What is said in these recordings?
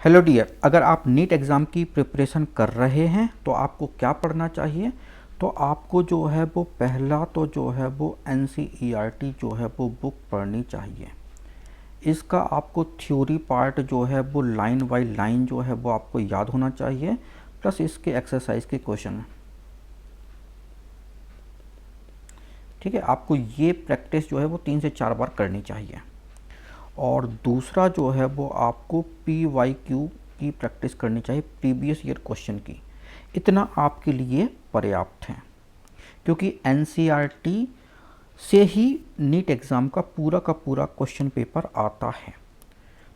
Hello dear, अगर आप NEET exam की प्रिपरेशन कर रहे हैं तो आपको क्या पढ़ना चाहिए। तो आपको जो है वो पहला तो जो है वो NCERT जो है वो बुक पढ़नी चाहिए। इसका आपको थ्योरी पार्ट जो है वो लाइन बाय लाइन जो है वो आपको याद होना चाहिए, प्लस इसके एक्सरसाइज के क्वेश्चन। ठीक है, आपको ये प्रैक्टिस जो है वो 3 से 4 बार करनी चाहिए। और दूसरा जो है वो आपको PYQ की प्रैक्टिस करनी चाहिए, प्रीवियस ईयर क्वेश्चन की। इतना आपके लिए पर्याप्त है, क्योंकि NCERT से ही नीट एग्ज़ाम का पूरा क्वेश्चन पेपर आता है।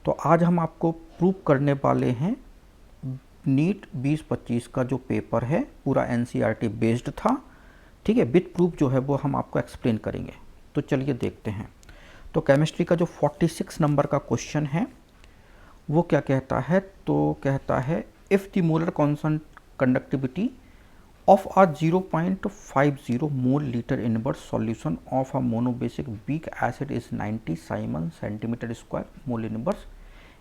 तो आज हम आपको प्रूव करने वाले हैं नीट 2025 का जो पेपर है पूरा NCERT बेस्ड था। ठीक है, विथ प्रूफ जो है वो हम आपको एक्सप्लेन करेंगे। तो चलिए देखते हैं। तो केमिस्ट्री का जो 46 नंबर का क्वेश्चन है वो क्या कहता है, तो कहता है if the molar consent conductivity of a 0.50 mole liter inverse solution of a monobasic weak acid is 90 Simon centimeter square mole inverse,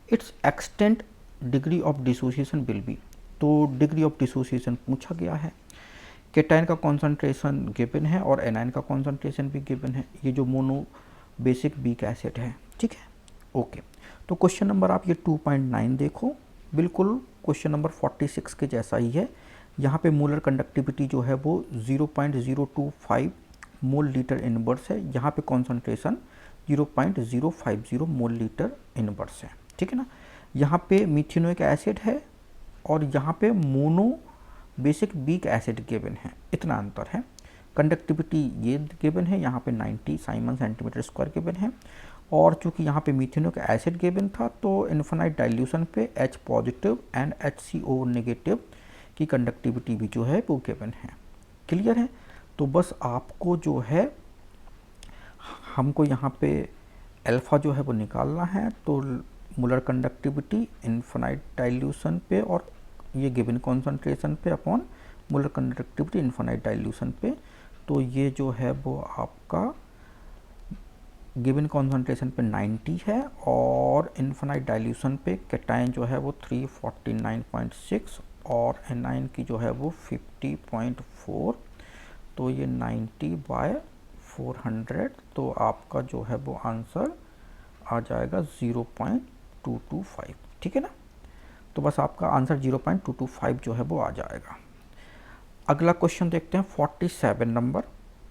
its extent degree of dissociation will be। तो डिग्री ऑफ डिसोसिएशन पूछा गया है। Cation का concentration given है और A9 का concentration भी given है। ये जो मोनो बेसिक वीक एसिड है, ठीक है, ओके। तो क्वेश्चन नंबर आप ये 2.9 देखो, बिल्कुल क्वेश्चन नंबर 46 के जैसा ही है। यहाँ पे मोलर कंडक्टिविटी जो है वो 0.025 मोल लीटर इनवर्स है। यहाँ पे कॉन्सेंट्रेशन 0.050 मोल लीटर इनवर्स है, ठीक है ना। यहाँ पे मिथेनोइक एसिड है और यहाँ पे mono basic weak acid given है, इतना अंतर है। कंडक्टिविटी ये गिवन है, यहाँ पे 90 साइमन सेंटीमीटर स्क्वायर गिवन है। और चूंकि यहाँ पे मिथेनोइक एसिड गिवन था तो इन्फिनाइट डाइल्यूशन पे H positive and HCO negative की कंडक्टिविटी भी जो है वो गिवन है। क्लियर है। तो बस आपको जो है हमको यहाँ पे अल्फा जो है वो निकालना है। तो मोलर कंडक्टिविटी इन्फिनाइट डाइल्यूशन पे और ये गिवन कॉन्सेंट्रेशन पे upon molar conductivity infinite dilution पे। तो ये जो है वो आपका गिवन कॉन्सेंट्रेशन पे 90 है और इन्फिनाइट डाइल्यूशन पे कैटायन जो है वो 349.6 और एनाइन की जो है वो 50.4। तो ये 90/400, तो आपका जो है वो आंसर आ जाएगा 0.225, ठीक है ना। तो बस आपका आंसर 0.225 जो है वो आ जाएगा। अगला क्वेश्चन देखते हैं 47 नंबर,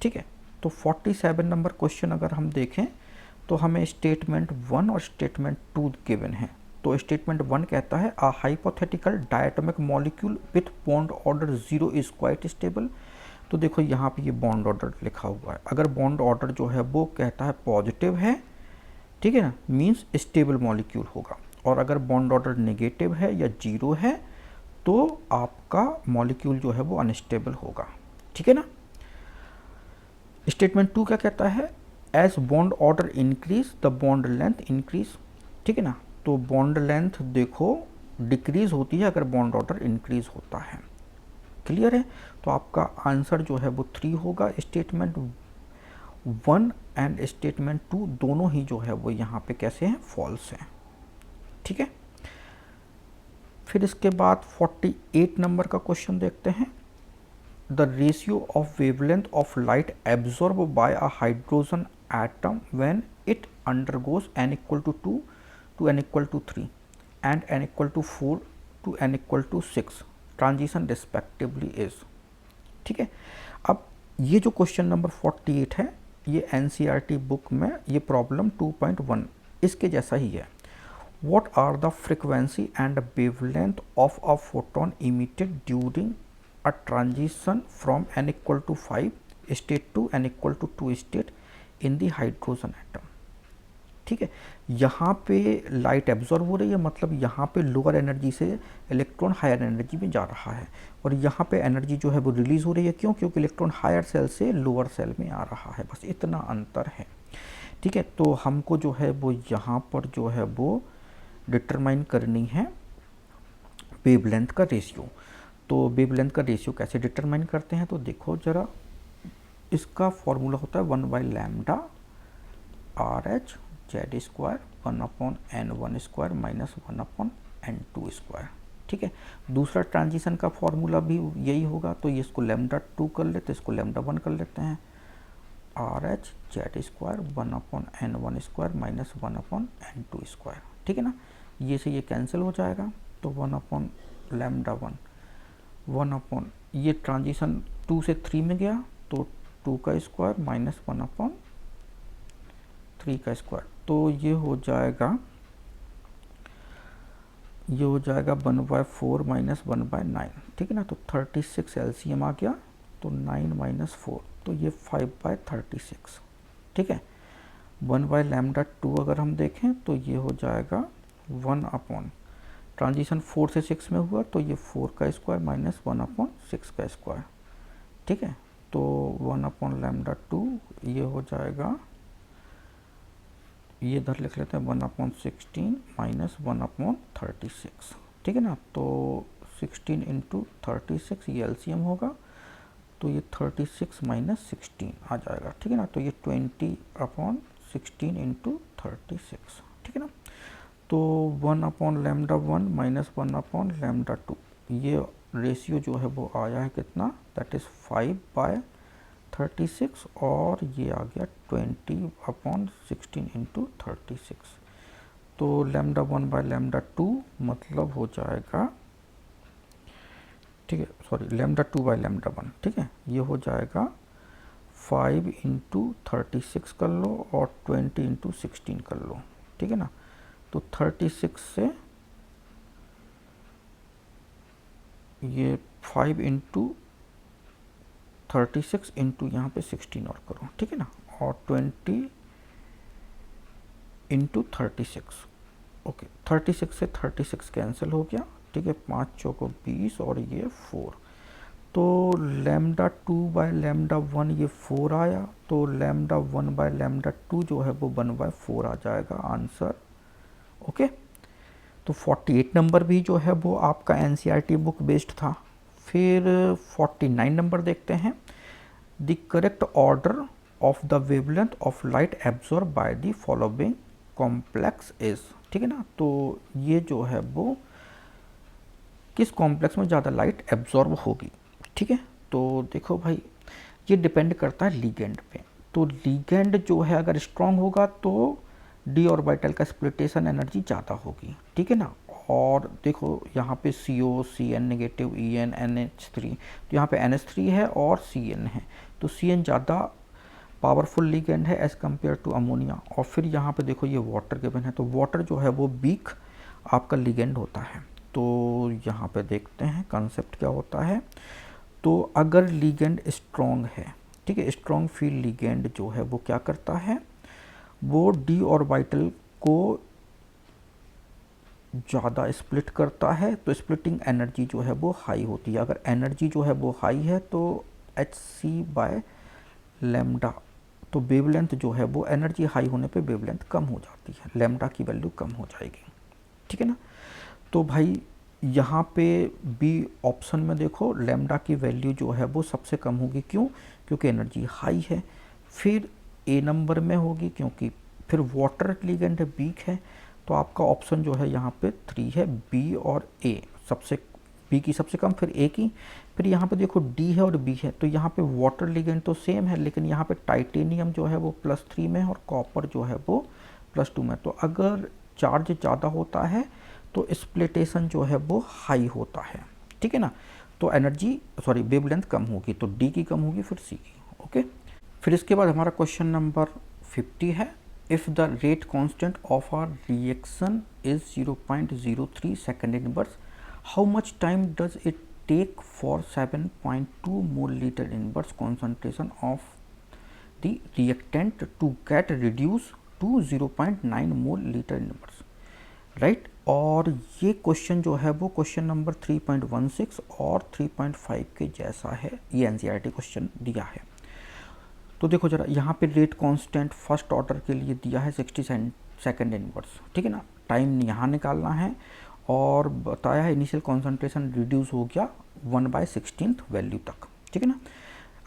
ठीक है। तो 47 नंबर क्वेश्चन अगर हम देखें तो हमें स्टेटमेंट 1 और स्टेटमेंट 2 गिवन है। तो स्टेटमेंट 1 कहता है a hypothetical diatomic molecule with bond order 0 is quite stable. तो देखो यहाँ पे ये बॉन्ड ऑर्डर लिखा हुआ है। अगर बॉन्ड ऑर्डर जो है वो कहता है पॉजिटिव है, ठीक है ना, मीन्स स्टेबल मॉलिक्यूल होगा। और अगर बॉन्ड ऑर्डर नेगेटिव है या 0 है तो आपका मॉलिक्यूल जो है वो अनस्टेबल होगा, ठीक है ना। स्टेटमेंट 2 क्या कहता है, as bond order increase the bond length increase, ठीक है ना। तो बॉन्ड लेंथ देखो डिक्रीज होती है अगर बॉन्ड ऑर्डर इंक्रीज होता है। क्लियर है। तो आपका आंसर जो है वो 3 होगा। स्टेटमेंट 1 एंड स्टेटमेंट 2 दोनों ही जो है वो यहाँ पे कैसे हैं, फॉल्स हैं, ठीक है। फिर इसके बाद 48 नंबर का क्वेश्चन देखते हैं। The ratio of wavelength of light absorb by a hydrogen atom when it undergoes n equal to 2 to n equal to 3 and n equal to 4 to n equal to 6 transition respectively is, ठीक है। अब ये जो question number 48 है ये NCERT book में ये problem 2.1 इसके जैसा ही है। What are the frequency and wavelength of a photon emitted during a transition from n equal to 5 state to n equal to 2 state in the hydrogen atom, ठीक है। यहाँ पे लाइट एब्जॉर्ब हो रही है, मतलब यहाँ पे लोअर एनर्जी से इलेक्ट्रॉन हायर एनर्जी में जा रहा है और यहाँ पे एनर्जी जो है वो रिलीज हो रही है। क्यों? क्योंकि इलेक्ट्रॉन हायर सेल से लोअर सेल में आ रहा है, बस इतना अंतर है, ठीक है। तो हमको जो है वो यहाँ पर जो है वो डिटरमाइन करनी है वेवलेंथ का रेशियो। तो वेवलेंथ का रेशियो कैसे डिटरमाइन करते हैं, तो देखो ज़रा, इसका फॉर्मूला होता है 1/λ RH Z² 1/n1² -1/n2। n2 square. ठीक है, दूसरा ट्रांजिशन का फॉर्मूला भी यही होगा, तो ये इसको लैम्डा 2 कर लेते हैं, इसको लैम्डा 1 कर लेते हैं, R H Z square 1/n1 square minus 1/n2 square. ठीक है ना, ये से ये कैंसिल हो जाएगा, तो 1/λ1 1 ये ट्रांजिशन 2 से 3 में गया, तो 2 का स्क्वायर माइनस 1/3 का स्क्वायर, तो ये हो जाएगा 1/4 माइनस 1/9। ठीक है ना, तो 36 एलसीएम आ गया, तो 9 माइनस 4, तो ये 5/36। ठीक है, 1/λ2 अगर हम देखें तो ये हो जाएगा 1 ट्रांजिशन 4 से 6 में हुआ, तो ये 4 का स्क्वायर माइनस 1/6 का स्क्वायर। ठीक है, तो 1/λ2 ये हो जाएगा, ये इधर लिख लेते हैं 1/16 माइनस 1/36। ठीक है ना, तो 16 इंटू 36 ये एलसीएम होगा, तो ये 36 माइनस 16 आ जाएगा। ठीक है ना, तो ये 20/16 इंटू 36। ठीक है ना, तो 1/λ1 माइनस 1/λ2 ये रेशियो जो है वो आया है कितना, दैट इज़ 5/36, और ये आ गया 20/16 इंटू 36। तो λ1/λ2 मतलब हो जाएगा, ठीक है, सॉरी λ2/λ1। ठीक है, ये हो जाएगा 5 इंटू 36 कर लो और 20 इंटू 16 कर लो। ठीक है ना, तो 36 से ये 5 इंटू 36 इंटू यहाँ पे 16 और करो। ठीक है ना, और 20 इंटू 36। ओके, 36 से 36 कैंसिल हो गया। ठीक है, 5 चौको 20 और ये 4, तो λ2/λ1 ये 4 आया, तो λ1/λ2 जो है वो 1/4 आ जाएगा आंसर। ओके, तो 48 नंबर भी जो है वो आपका एनसीईआरटी बुक बेस्ड था। फिर 49 नंबर देखते हैं, the correct order of the wavelength of light absorb by the following complex is. ठीक है ना, तो ये जो है वो किस कॉम्प्लेक्स में ज़्यादा लाइट एब्जॉर्ब होगी। ठीक है, तो देखो भाई, ये डिपेंड करता है लीगेंड पे। तो लीगेंड जो है अगर स्ट्रॉन्ग होगा तो डी ऑर्बिटल का स्प्लिटेशन एनर्जी ज़्यादा होगी। ठीक है ना, और देखो यहाँ पे CO CN negative EN NH3, तो यहाँ पे NH3 है और CN है, तो CN ज़्यादा पावरफुल लीगेंड है एज़ कम्पेयर टू अमोनिया। और फिर यहाँ पे देखो ये वाटर गिवन है, तो वाटर जो है वो वीक आपका लीगेंड होता है। तो यहाँ पे देखते हैं कंसेप्ट क्या होता है। तो अगर लीगेंड स्ट्रॉन्ग है, ठीक है, स्ट्रॉन्ग फील्ड लीगेंड जो है वो क्या करता है, वो डी ऑर्बिटल को ज़्यादा स्प्लिट करता है, तो स्प्लिटिंग एनर्जी जो है वो हाई होती है। अगर एनर्जी जो है वो हाई है तो hc/λ, तो वेवलेंथ जो है वो एनर्जी हाई होने पे वेवलेंथ कम हो जाती है, लैम्डा की वैल्यू कम हो जाएगी। ठीक है ना, तो भाई यहाँ पे बी ऑप्शन में देखो लैम्डा की वैल्यू जो है वो सबसे कम होगी, क्यों, क्योंकि एनर्जी हाई है। फिर ए नंबर में होगी, क्योंकि फिर वाटर लीगेंड वीक है, तो आपका ऑप्शन जो है यहाँ पे 3 है, बी और ए सबसे, बी की सबसे कम, फिर ए की, फिर यहाँ पे देखो डी है और बी है, तो यहाँ पे वाटर लीगेंड तो सेम है, लेकिन यहाँ पे टाइटेनियम जो है वो +3 में है और कॉपर जो है वो +2 में। तो अगर चार्ज ज़्यादा होता है तो स्प्लिटेशन जो है वो हाई होता है। ठीक है ना, तो एनर्जी सॉरी वेवलेंथ कम होगी, तो डी की कम होगी, फिर सी की। ओके, फिर इसके बाद हमारा क्वेश्चन नंबर 50 है, if the rate constant of a reaction is 0.03 second inverse, how much time does it take for 7.2 mole litre inverse concentration of the reactant to get reduce to 0.9 mole litre inverse, right. और ये question जो है वो question number 3.16 और 3.5 के जैसा है, ये एनसीईआरटी क्वेश्चन दिया है। तो देखो जरा, यहाँ पे रेट कांस्टेंट फर्स्ट ऑर्डर के लिए दिया है 60 सेकेंड इनवर्स। ठीक है ना, टाइम यहाँ निकालना है, और बताया है इनिशियल कॉन्सेंट्रेशन रिड्यूस हो गया 1/16 वैल्यू तक। ठीक है ना,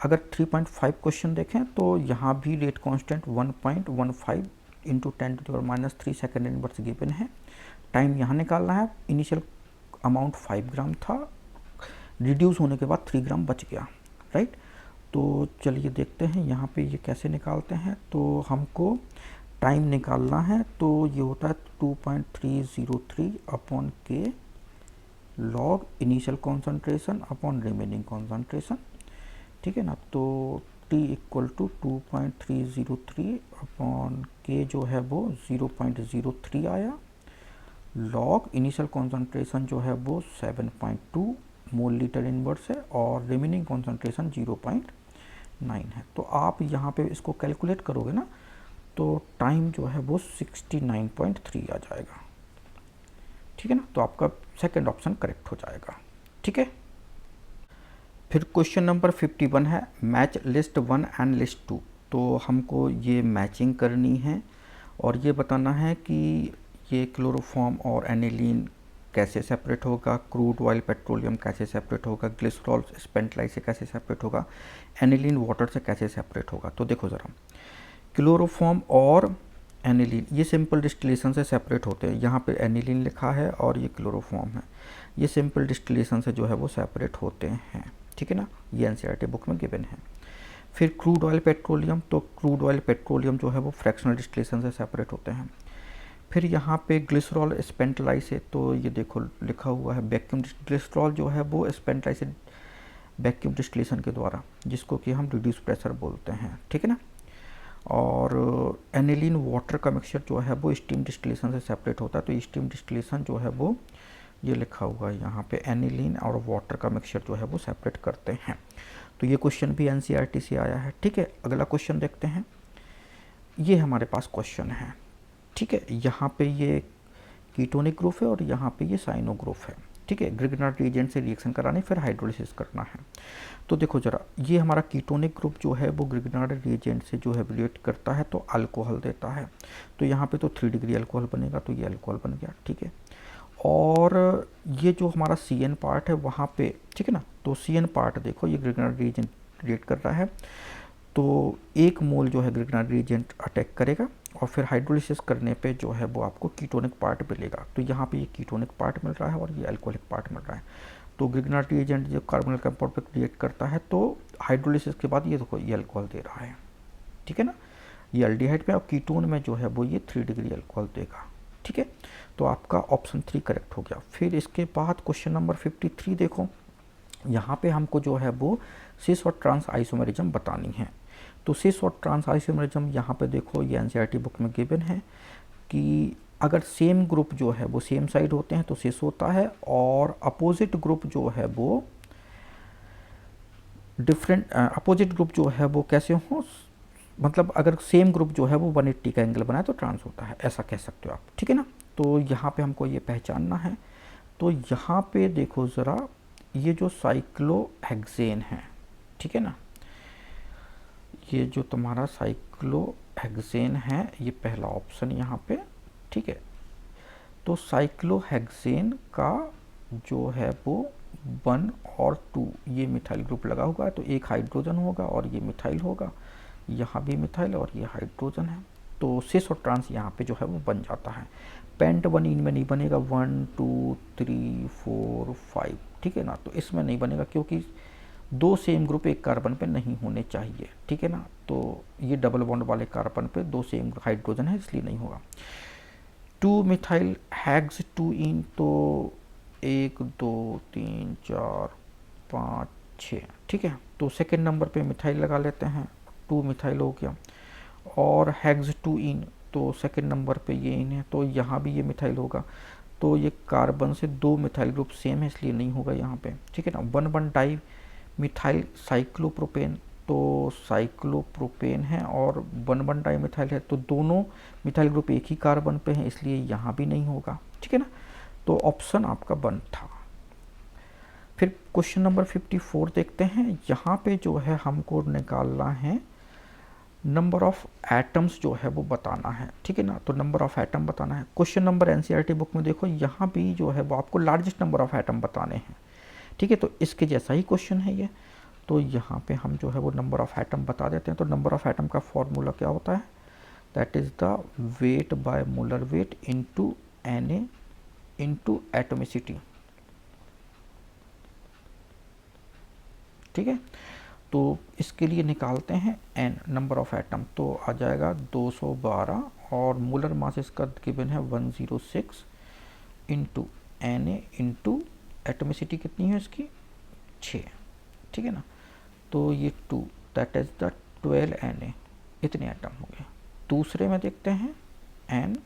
अगर 3.5 क्वेश्चन देखें तो यहाँ भी rate constant 1.15 into 10⁻³ second inverse given है, टाइम यहाँ निकालना है। इनिशियल अमाउंट 5 ग्राम था, रिड्यूस होने के बाद 3 ग्राम बच गया, राइट। तो चलिए देखते हैं यहाँ पे ये कैसे निकालते हैं। तो हमको टाइम निकालना है, तो ये होता है 2.303 अपॉन के log initial concentration upon remaining concentration, ठीक है ना। तो T इक्वल टू 2.303 अपॉन के जो है वो 0.03 आया, लॉग इनिशियल कॉन्सेंट्रेशन जो है वो 7.2 मोल लीटर इनवर्स है और रिमेनिंग कॉन्सेंट्रेशन 0.9 है। तो आप यहाँ पे इसको कैलकुलेट करोगे ना, तो टाइम जो है वो 69.3 आ जाएगा, ठीक है ना। तो आपका सेकंड ऑप्शन करेक्ट हो जाएगा, ठीक है। फिर क्वेश्चन नंबर 51 है मैच लिस्ट 1 एंड लिस्ट 2। तो हमको ये मैचिंग करनी है और ये बताना है कि ये क्लोरोफॉर्म और एनिलीन कैसे सेपरेट होगा, क्रूड ऑयल पेट्रोलियम कैसे सेपरेट होगा, ग्लिसरॉल स्पेंट लाइट से कैसे सेपरेट होगा, एनिलीन वाटर से कैसे सेपरेट होगा। तो देखो ज़रा, क्लोरोफॉर्म और एनिलीन ये सिंपल डिस्टिलेशन से सेपरेट होते हैं। यहाँ पे एनिलीन लिखा है और ये क्लोरोफॉर्म है, ये सिंपल डिस्टिलेशन से जो है वो सेपरेट होते हैं, ठीक है ना। ये एनसीईआरटी बुक में गिवन है। फिर क्रूड ऑयल पेट्रोलियम, तो क्रूड ऑयल पेट्रोलियम जो है वो फ्रैक्शनल डिस्टिलेशन से सेपरेट होते हैं। फिर यहाँ पे ग्लिसरॉल स्पेंट लाइट से, तो ये देखो लिखा हुआ है वैक्यूम, ग्लिसरॉल जो है वो स्पेंट लाइट से वैक्यूम डिस्टिलेशन के द्वारा, जिसको कि हम रिड्यूस प्रेशर बोलते हैं, ठीक है ना। और एनिलीन वाटर का मिक्सचर जो है वो स्टीम डिस्टिलेशन से सेपरेट होता है। तो स्टीम डिस्टिलेशन जो है वो ये लिखा हुआ है यहाँ पे, एनिलीन और वाटर का मिक्सचर जो है वो सेपरेट करते हैं। तो ये क्वेश्चन भी एनसीईआरटी से आया है, ठीक है। अगला क्वेश्चन देखते हैं। ये हमारे पास क्वेश्चन है, ठीक है। यहाँ पे ये कीटोनिक ग्रुप है और यहाँ पे ये साइनो ग्रुप है, ठीक है। ग्रिग्नार्ड रिएजेंट से रिएक्शन कराने फिर हाइड्रोलिसिस करना है। तो देखो जरा, ये हमारा कीटोनिक ग्रुप जो है वो ग्रिग्नार्ड रिएजेंट से जो है रिएक्ट करता है तो अल्कोहल देता है। तो यहाँ पे तो 3 डिग्री अल्कोहल बनेगा, तो ये अल्कोहल बन गया, ठीक है। और ये जो हमारा CN पार्ट है वहाँ पे, ठीक है ना, तो CN पार्ट देखो ये ग्रिग्नार्ड रिएजेंट रिएक्ट कर रहा है, तो 1 मोल जो है ग्रिग्नार्ड रिएजेंट अटैक करेगा और फिर हाइड्रोलिसिस करने पे जो है वो आपको कीटोनिक पार्ट मिलेगा। तो यहाँ पे ये कीटोनिक पार्ट मिल रहा है और ये अल्कोहलिक पार्ट मिल रहा है। तो ग्रिग्नार्ड रिएजेंट जब कार्बोनिल कंपाउंड पे रिएक्ट करता है तो हाइड्रोलिसिस के बाद ये देखो ये अल्कोहल दे रहा है, ठीक है ना। ये एल्डिहाइड में और कीटोन में जो है वो ये 3 डिग्री अल्कोहल देगा, ठीक है। तो आपका ऑप्शन 3 करेक्ट हो गया। फिर इसके बाद क्वेश्चन नंबर 53 देखो, यहाँ पे हमको जो है वो सिस और ट्रांस आइसोमेरिज्म बतानी है। तो सिस और ट्रांस आइसोमेरिज्म यहाँ पे देखो ये एनसीईआरटी बुक में गिवन है कि अगर सेम ग्रुप जो है वो सेम साइड होते हैं तो सिस होता है, और अपोजिट ग्रुप जो है वो डिफरेंट, अपोजिट ग्रुप जो है वो कैसे हो, मतलब अगर सेम ग्रुप जो है वो 180 का एंगल बनाए तो ट्रांस होता है, ऐसा कह सकते हो आप, ठीक है ना। तो यहाँ पे हमको ये पहचानना है। तो यहाँ पे देखो ज़रा, ये जो साइक्लोहेक्सेन है, ठीक है ना, ये जो तुम्हारा साइक्लोहेक्सेन है ये पहला ऑप्शन यहाँ पे, ठीक है। तो साइक्लोहेक्सेन का जो है वो 1 और 2 ये मिथाइल ग्रुप लगा हुआ है, तो एक हाइड्रोजन होगा और ये मिथाइल होगा, यहाँ भी मिथाइल और ये हाइड्रोजन है। तो सिस और ट्रांस यहाँ पे जो है वो बन जाता है। पेंट 1 इनमें नहीं बनेगा, 1 2 3 4 5, ठीक है ना। तो इसमें नहीं बनेगा क्योंकि 2 सेम ग्रुप एक कार्बन पे नहीं होने चाहिए, ठीक है ना। तो ये डबल बॉन्ड वाले कार्बन पे 2 सेम हाइड्रोजन है इसलिए नहीं होगा। 2 मिथाइल हैग्स 2 इन, तो 1 2 3 4 5 6, ठीक है। तो सेकेंड नंबर पे मिथाइल लगा लेते हैं, 2 मिथाइल हो गया। और हैग्स 2 इन, तो सेकेंड नंबर पे ये इन है, तो यहाँ भी ये मिथाइल होगा। तो ये कार्बन से 2 मिथाइल ग्रुप सेम है इसलिए नहीं होगा यहाँ पे, ठीक है ना। 1 डाई मिथाइल साइक्लोप्रोपेन, तो साइक्लोप्रोपेन है और 1 डाई मिथाइल है, तो दोनों मिथाइल ग्रुप एक ही कार्बन पे हैं इसलिए यहाँ भी नहीं होगा, ठीक है ना। तो ऑप्शन आपका 1 था। फिर क्वेश्चन नंबर 54 देखते हैं। यहाँ पे जो है हमको निकालना है नंबर ऑफ एटम्स जो है वो बताना है, ठीक है ना। तो नंबर ऑफ एटम बताना है। क्वेश्चन नंबर एनसीईआरटी बुक में देखो यहाँ भी जो है वो आपको लार्जेस्ट नंबर ऑफ एटम बताने हैं, ठीक है। तो इसके जैसा ही क्वेश्चन है ये। तो यहाँ पे हम जो है वो नंबर ऑफ एटम बता देते हैं। तो नंबर ऑफ एटम का फॉर्मूला क्या होता है, that is the weight by molar weight into Na into atomicity, ठीक है। तो इसके लिए निकालते हैं n नंबर ऑफ एटम, तो आ जाएगा 212 और मोलर मास इसका गिवन है 106 इंटू Na इंटू एटोमिसिटी कितनी है इसकी 6, ठीक है ना। तो ये 2 दैट इज द 12 Na, इतने एटम हो गए। दूसरे में देखते हैं n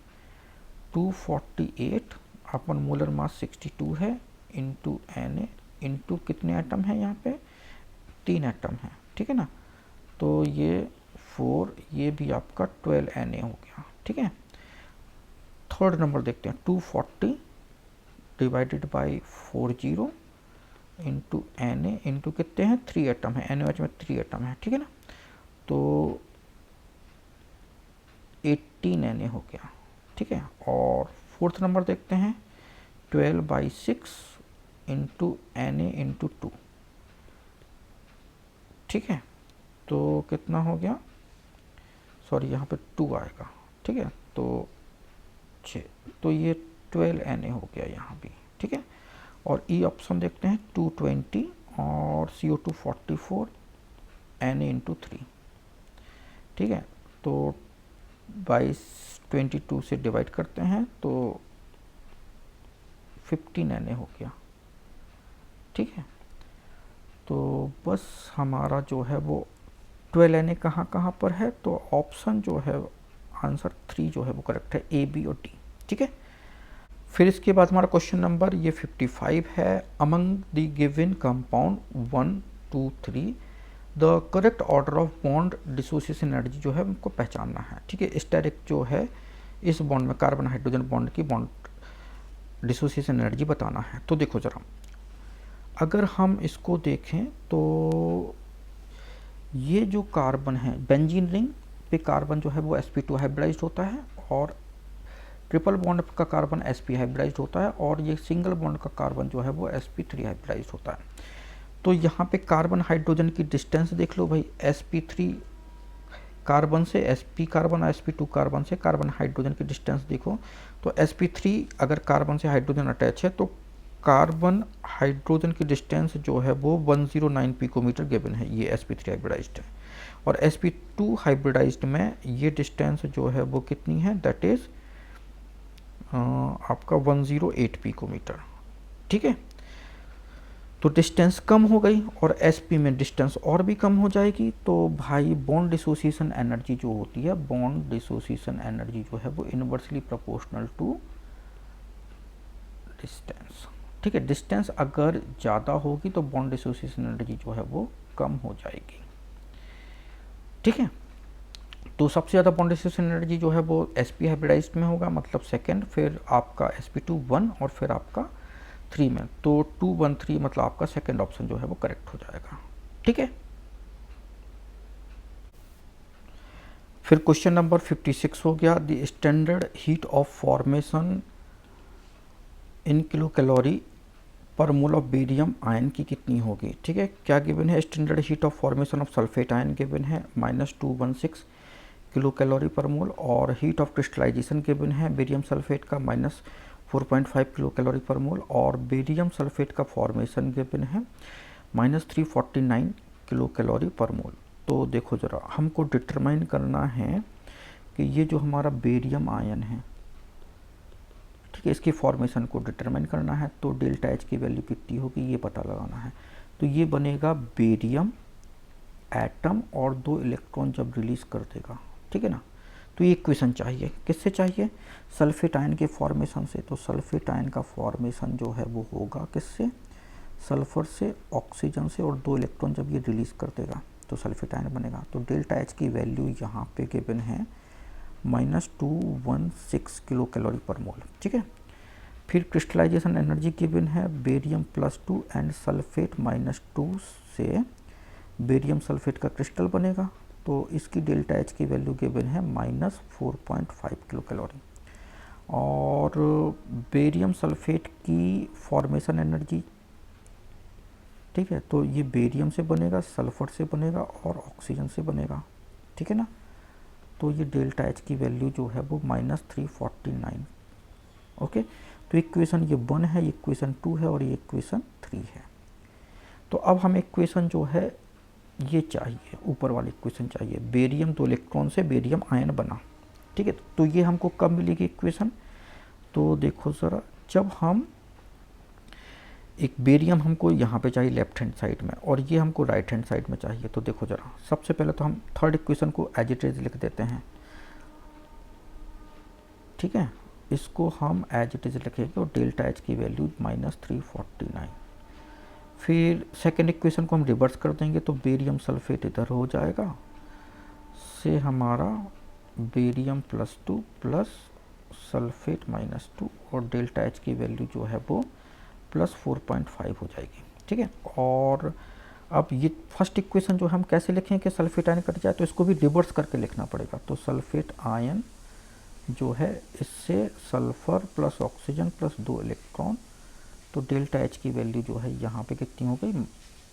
248 अपन मोलर मास 62 है इंटू Na इंटू कितने एटम है यहाँ पे 3 एटम है, ठीक है ना। तो ये 4, ये भी आपका 12 Na हो गया, ठीक है। थर्ड नंबर देखते हैं 240 divided by 40 into Na into कितने हैं 3 एटम है, NaOH में 3 एटम है, ठीक है ना। तो 18 Na हो गया, ठीक है। और फोर्थ नंबर देखते हैं 12/6 इंटू Na इंटू 2, ठीक है। तो कितना हो गया, सॉरी यहाँ पे 2 आएगा, ठीक है। तो 6, तो ये 12 Na हो गया यहाँ भी, ठीक है। और ई ऑप्शन देखते हैं 220 और CO2 44 Na इंटू 3, ठीक है। तो 22 से डिवाइड करते हैं तो 15 Na हो गया, ठीक है। तो बस हमारा जो है वो 12 Na कहाँ पर है, तो ऑप्शन जो है आंसर 3 जो है वो करेक्ट है, A, B और D, ठीक है। फिर इसके बाद हमारा क्वेश्चन नंबर ये 55 है। Among the given compound 1, 2, 3 the correct order of bond dissociation energy जो है उनको पहचानना है, ठीक है। स्टेरिक जो है इस बॉन्ड में कार्बन हाइड्रोजन बॉन्ड की बॉन्ड डिसोसिएशन एनर्जी बताना है। तो देखो जरा, अगर हम इसको देखें तो ये जो कार्बन है बेंजीन रिंग पे कार्बन जो है वो sp2 हाइब्रिडाइज्ड होता है और ट्रिपल बॉन्ड का कार्बन sp हाइब्रिडाइज्ड होता है और ये सिंगल बॉन्ड का कार्बन जो है वो sp3 हाइब्रिडाइज्ड होता है। तो यहाँ पे कार्बन हाइड्रोजन की डिस्टेंस देख लो भाई, sp3 कार्बन से sp कार्बन और sp2 कार्बन से कार्बन हाइड्रोजन की डिस्टेंस देखो। तो sp3 अगर कार्बन से हाइड्रोजन अटैच है तो कार्बन हाइड्रोजन की डिस्टेंस जो है वो 109 पिकोमीटर गिवन है, ये sp3 हाइब्रिडाइज्ड है। और sp2 हाइब्रिडाइज्ड में ये डिस्टेंस जो है वो कितनी है, दैट इज आपका 108 पिकोमीटर, ठीक है। तो डिस्टेंस कम हो गई और sp में डिस्टेंस और भी कम हो जाएगी। तो भाई बॉन्ड डिसोसिएशन एनर्जी जो होती है, बॉन्ड डिसोसिएशन एनर्जी जो है वो इनवर्सली प्रोपोर्शनल टू डिस्टेंस, ठीक है। डिस्टेंस अगर ज़्यादा होगी तो बॉन्ड डिसोसिएशन एनर्जी जो है वो कम हो जाएगी, ठीक है। तो सबसे ज़्यादा बॉन्ड डिसोसिएशन एनर्जी जो है वो sp हाइब्रिडाइज्ड में होगा, मतलब सेकंड, फिर आपका sp2 1 और फिर आपका 3 में। तो 2, 1, 3 मतलब आपका सेकंड ऑप्शन जो है वो करेक्ट हो जाएगा, ठीक है। फिर क्वेश्चन नंबर 56 हो गया, the standard heat of formation in kilo calorie पर मोल ऑफ बेरियम आयन की कितनी होगी, ठीक है। क्या गिवन है, standard heat of formation of sulphate ion given है -216 किलो कैलोरी पर मोल और हीट ऑफ क्रिस्टलाइजेशन गिवन है बेरियम सल्फेट का -4.5 किलो कैलोरी पर मोल और बेरियम सल्फेट का फॉर्मेशन गिवन है -349 किलो कैलोरी पर मोल। तो देखो ज़रा, हमको डिटरमाइन करना है कि ये जो हमारा बेरियम आयन है, ठीक है, इसकी फॉर्मेशन को डिटरमाइन करना है। तो डेल्टा एच की वैल्यू कितनी होगी ये पता लगाना है। तो ये बनेगा बेरियम एटम और 2 इलेक्ट्रॉन जब रिलीज कर देगा, ठीक है ना। तो ये इक्वेशन चाहिए, किससे चाहिए, सल्फेट आयन के फॉर्मेशन से। तो सल्फेट आयन का फॉर्मेशन जो है वो होगा किससे, सल्फर से, ऑक्सीजन से, और 2 इलेक्ट्रॉन जब ये रिलीज कर देगा तो सल्फेट आयन बनेगा। तो डेल्टा एच की वैल्यू यहाँ पे गिवन है -216 किलो कैलोरी पर मोल, ठीक है। फिर क्रिस्टलाइजेशन एनर्जी गिवन है बेरियम +2 एंड सल्फेट -2 से बेरियम सल्फेट का क्रिस्टल बनेगा। तो इसकी डेल्टा एच की वैल्यू गिवन है -4.5 किलो कैलोरी। और बेरियम सल्फेट की फॉर्मेशन एनर्जी, ठीक है, तो ये बेरियम से बनेगा, सल्फर से बनेगा और ऑक्सीजन से बनेगा, ठीक है ना। तो ये डेल्टा एच की वैल्यू जो है वो -349, ओके। तो इक्वेशन ये 1 है, ये इक्वेशन 2 है और ये इक्वेशन 3 है। तो अब हमें इक्वेशन जो है ये चाहिए, ऊपर वाली इक्वेशन चाहिए, बेरियम 2 इलेक्ट्रॉन से बेरियम आयन बना। ठीक है, तो ये हमको कब मिलेगी इक्वेशन? तो देखो ज़रा, जब हम एक बेरियम हमको यहाँ पे चाहिए लेफ्ट हैंड साइड में और ये हमको राइट हैंड साइड में चाहिए। तो देखो ज़रा, सबसे पहले तो हम थर्ड इक्वेशन को एज इट इज लिख देते हैं। ठीक है, इसको हम एज इट इज लिखेंगे और डेल्टा एच की वैल्यू -349। फिर सेकेंड इक्वेशन को हम रिवर्स कर देंगे तो बेरियम सल्फेट इधर हो जाएगा, से हमारा बेरियम +2 प्लस सल्फेट -2 और डेल्टा एच की वैल्यू जो है वो +4.5 हो जाएगी। ठीक है, और अब ये फर्स्ट इक्वेशन जो हम कैसे लिखें कि सल्फेट आयन कट जाए, तो इसको भी रिवर्स करके लिखना पड़ेगा। तो सल्फेट आयन जो है इससे sulphur plus oxygen plus 2 electron, तो डेल्टा एच की वैल्यू जो है यहाँ पे कितनी हो गई,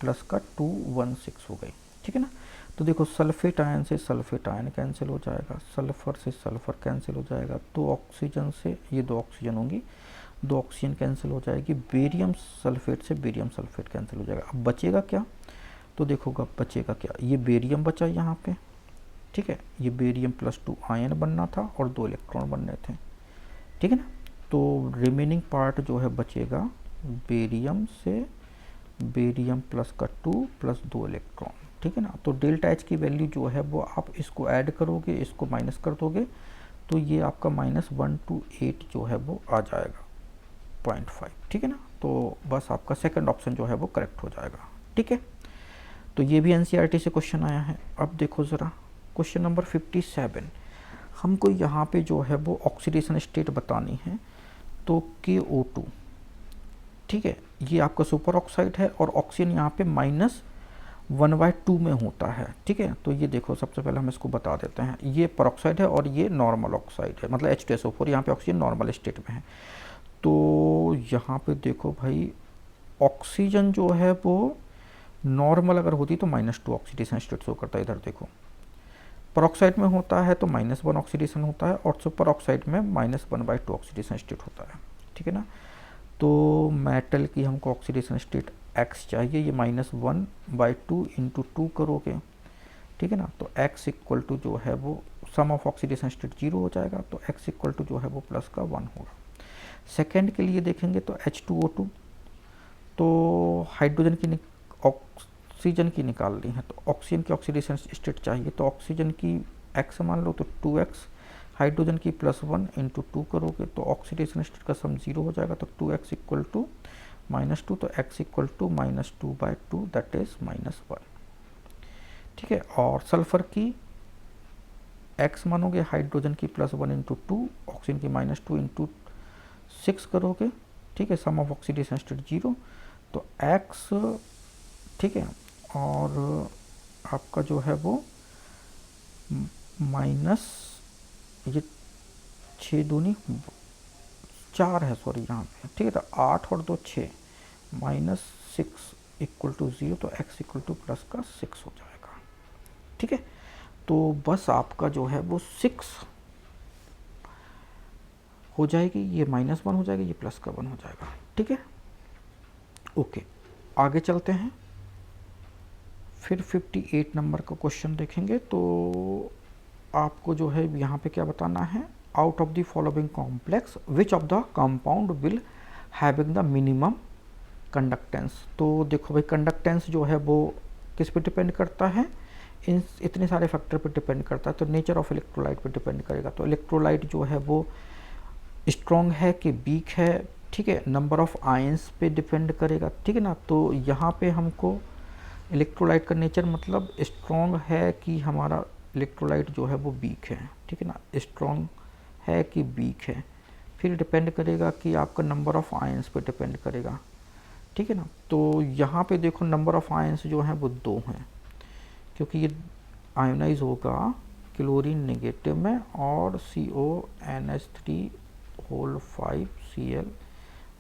प्लस का 216 हो गई। ठीक है ना, तो देखो सल्फेट आयन से सल्फेट आयन कैंसिल हो जाएगा, सल्फर से सल्फर कैंसिल हो जाएगा, 2 ऑक्सीजन से ये 2 ऑक्सीजन होंगी, 2 ऑक्सीजन कैंसिल हो जाएगी, बेरियम सल्फेट से बेरियम सल्फेट कैंसिल हो जाएगा। अब बचेगा क्या? तो देखो अब बचेगा क्या, ये बेरियम बचा यहाँ पे। ठीक है, ये बेरियम +2 आयन बनना था और 2 इलेक्ट्रॉन बनने थे। ठीक है ना, तो रिमेनिंग पार्ट जो है बचेगा बेरियम से बेरियम +2 प्लस 2 इलेक्ट्रॉन। ठीक है ना, तो डेल्टा एच की वैल्यू जो है वो आप इसको ऐड करोगे, इसको माइनस कर दोगे, तो ये आपका -128 जो है वो आ जाएगा 0.5। ठीक है ना, तो बस आपका सेकंड ऑप्शन जो है वो करेक्ट हो जाएगा। ठीक है, तो ये भी एनसीईआरटी से क्वेश्चन आया है। अब देखो ज़रा क्वेश्चन नंबर 57, हमको यहाँ पे जो है वो ऑक्सीडेशन स्टेट बतानी है। तो KO2, ठीक है, ये आपका सुपर ऑक्साइड है और ऑक्सीजन यहाँ पे -1/2 में होता है। ठीक है, तो ये देखो सबसे पहले हम इसको बता देते हैं, ये परऑक्साइड है और ये नॉर्मल ऑक्साइड है, मतलब H2SO4, यहाँ पे ऑक्सीजन नॉर्मल स्टेट में है। तो यहाँ पे देखो भाई, ऑक्सीजन जो है वो नॉर्मल अगर होती तो -2 ऑक्सीडेशन स्टेट शो करता है। इधर देखो परऑक्साइड में होता है तो -1 ऑक्सीडेशन होता है और सुपर ऑक्साइड में -1/2 ऑक्सीडेशन स्टेट होता है। ठीक है ना, तो मेटल की हमको ऑक्सीडेशन स्टेट X चाहिए, ये -1/2 × 2 करोगे। ठीक है ना, तो X इक्वल टू जो है वो सम ऑफ ऑक्सीडेशन स्टेट 0 हो जाएगा, तो X इक्वल टू जो है वो +1 होगा। सेकेंड के लिए देखेंगे तो H2O2, तो हाइड्रोजन की ऑक्सीजन की निकालनी है, तो ऑक्सीजन की ऑक्सीडेशन स्टेट चाहिए, तो ऑक्सीजन की X मान लो तो 2X, हाइड्रोजन की +1 × 2 करोगे तो ऑक्सीडेशन स्टेट का सम 0 हो जाएगा, तो 2X इक्वल टू -2, तो X equal to -2/2 that is -1। ठीक है, और सल्फर की X मानोगे, हाइड्रोजन की +1 × 2, ऑक्सीजन की -2 × 6 करोगे। ठीक है, सम ऑफ ऑक्सीडेशन स्टेट 0, तो X, ठीक है, और आपका जो है वो माइनस ये 6 दूनी 4 है, सॉरी यहाँ पे। ठीक है, तो 8 और 2 6, -6 इक्वल टू 0, तो X इक्वल टू +6 हो जाएगा। ठीक है, तो बस आपका जो है वो 6 हो जाएगी, ये -1 हो जाएगा, ये +1 हो जाएगा। ठीक है, ओके, आगे चलते हैं। फिर 58 नंबर का क्वेश्चन देखेंगे। तो आपको जो है यहाँ पे क्या बताना है, out of the following complex which of the compound will having the minimum conductance. तो देखो भाई, कंडक्टेंस जो है वो किस पे डिपेंड करता है, इन इतने सारे फैक्टर पे डिपेंड करता है। तो नेचर ऑफ इलेक्ट्रोलाइट पे डिपेंड करेगा, तो इलेक्ट्रोलाइट जो है वो स्ट्रॉन्ग है कि वीक है। ठीक है, नंबर ऑफ आयंस पे डिपेंड करेगा। ठीक है ना, तो यहाँ पे हमको इलेक्ट्रोलाइट का नेचर मतलब स्ट्रॉन्ग है कि हमारा इलेक्ट्रोलाइट जो है वो वीक है। ठीक है ना, स्ट्रॉन्ग है कि वीक है। फिर डिपेंड करेगा कि आपका नंबर ऑफ आयंस पे डिपेंड करेगा। ठीक है ना, तो यहाँ पे देखो नंबर ऑफ आयंस जो हैं वो 2 हैं, क्योंकि ये आयोनाइज होगा क्लोरीन नेगेटिव में और CONH3(5Cl)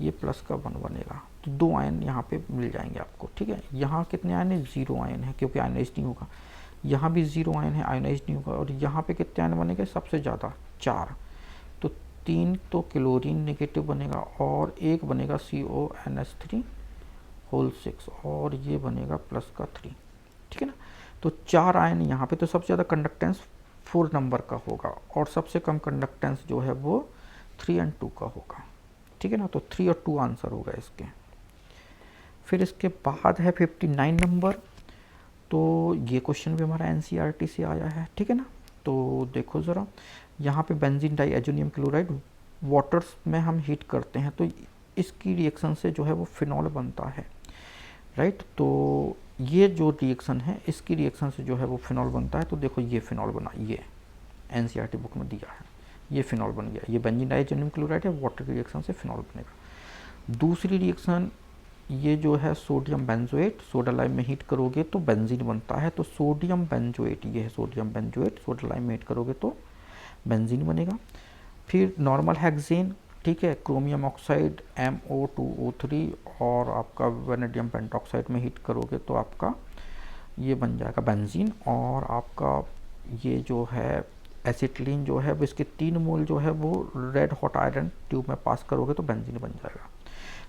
ये +1 बनेगा, तो 2 आयन यहाँ पे मिल जाएंगे आपको। ठीक है, यहाँ कितने आयन है, 0 आयन है, क्योंकि आयोनाइज नहीं होगा। यहाँ भी 0 आयन है, आयोनाइज नहीं होगा। और यहाँ पे कितने आयन बनेंगे, सबसे ज़्यादा 4, तो 3 तो क्लोरीन नेगेटिव बनेगा और एक बनेगा CONH3 होल 6 और ये बनेगा प्लस का 3, ठीक है ना। तो 4 आयन यहाँ पे, तो सबसे ज़्यादा कंडक्टेंस 4 नंबर का होगा और सबसे कम कंडक्टेंस जो है वो 3 और 2 का होगा, ठीक है ना। तो 3 और 2 आंसर होगा इसके। फिर इसके बाद है 59 नंबर। तो ये क्वेश्चन भी हमारा NCERT से आया है, ठीक है ना। तो देखो ज़रा, यहाँ पे बेंजीन डाइएजोनियम क्लोराइड वाटर्स में हम हीट करते हैं तो इसकी रिएक्शन से जो है वो फिनॉल बनता है, राइट। तो ये जो रिएक्शन है इसकी रिएक्शन से जो है वो फिनॉल बनता है। तो देखो ये फिनॉल बना, ये NCERT बुक में दिया है, ये फिनॉल बन गया। ये बेंजीन डाइएजोनियम क्लोराइड है, वाटर की रिएक्शन से फिनॉल बनेगा। दूसरी रिएक्शन ये जो है सोडियम बेंजोएट, सोडा लाइम में हीट करोगे तो बेंजीन बनता है। तो सोडियम बेंजोएट, ये है सोडियम बेंजोएट, सोडा लाइम में हीट करोगे तो बेंजीन बनेगा। फिर नॉर्मल हेक्सेन, ठीक है, क्रोमियम ऑक्साइड MO2O3 और आपका वेनेडियम पेंटॉक्साइड में हीट करोगे तो आपका ये बन जाएगा बेंजीन। और आपका ये जो है एसिटिलीन जो है इसके 3 मोल जो है वो रेड हॉट आयरन ट्यूब में पास करोगे तो बेंजीन बन जाएगा।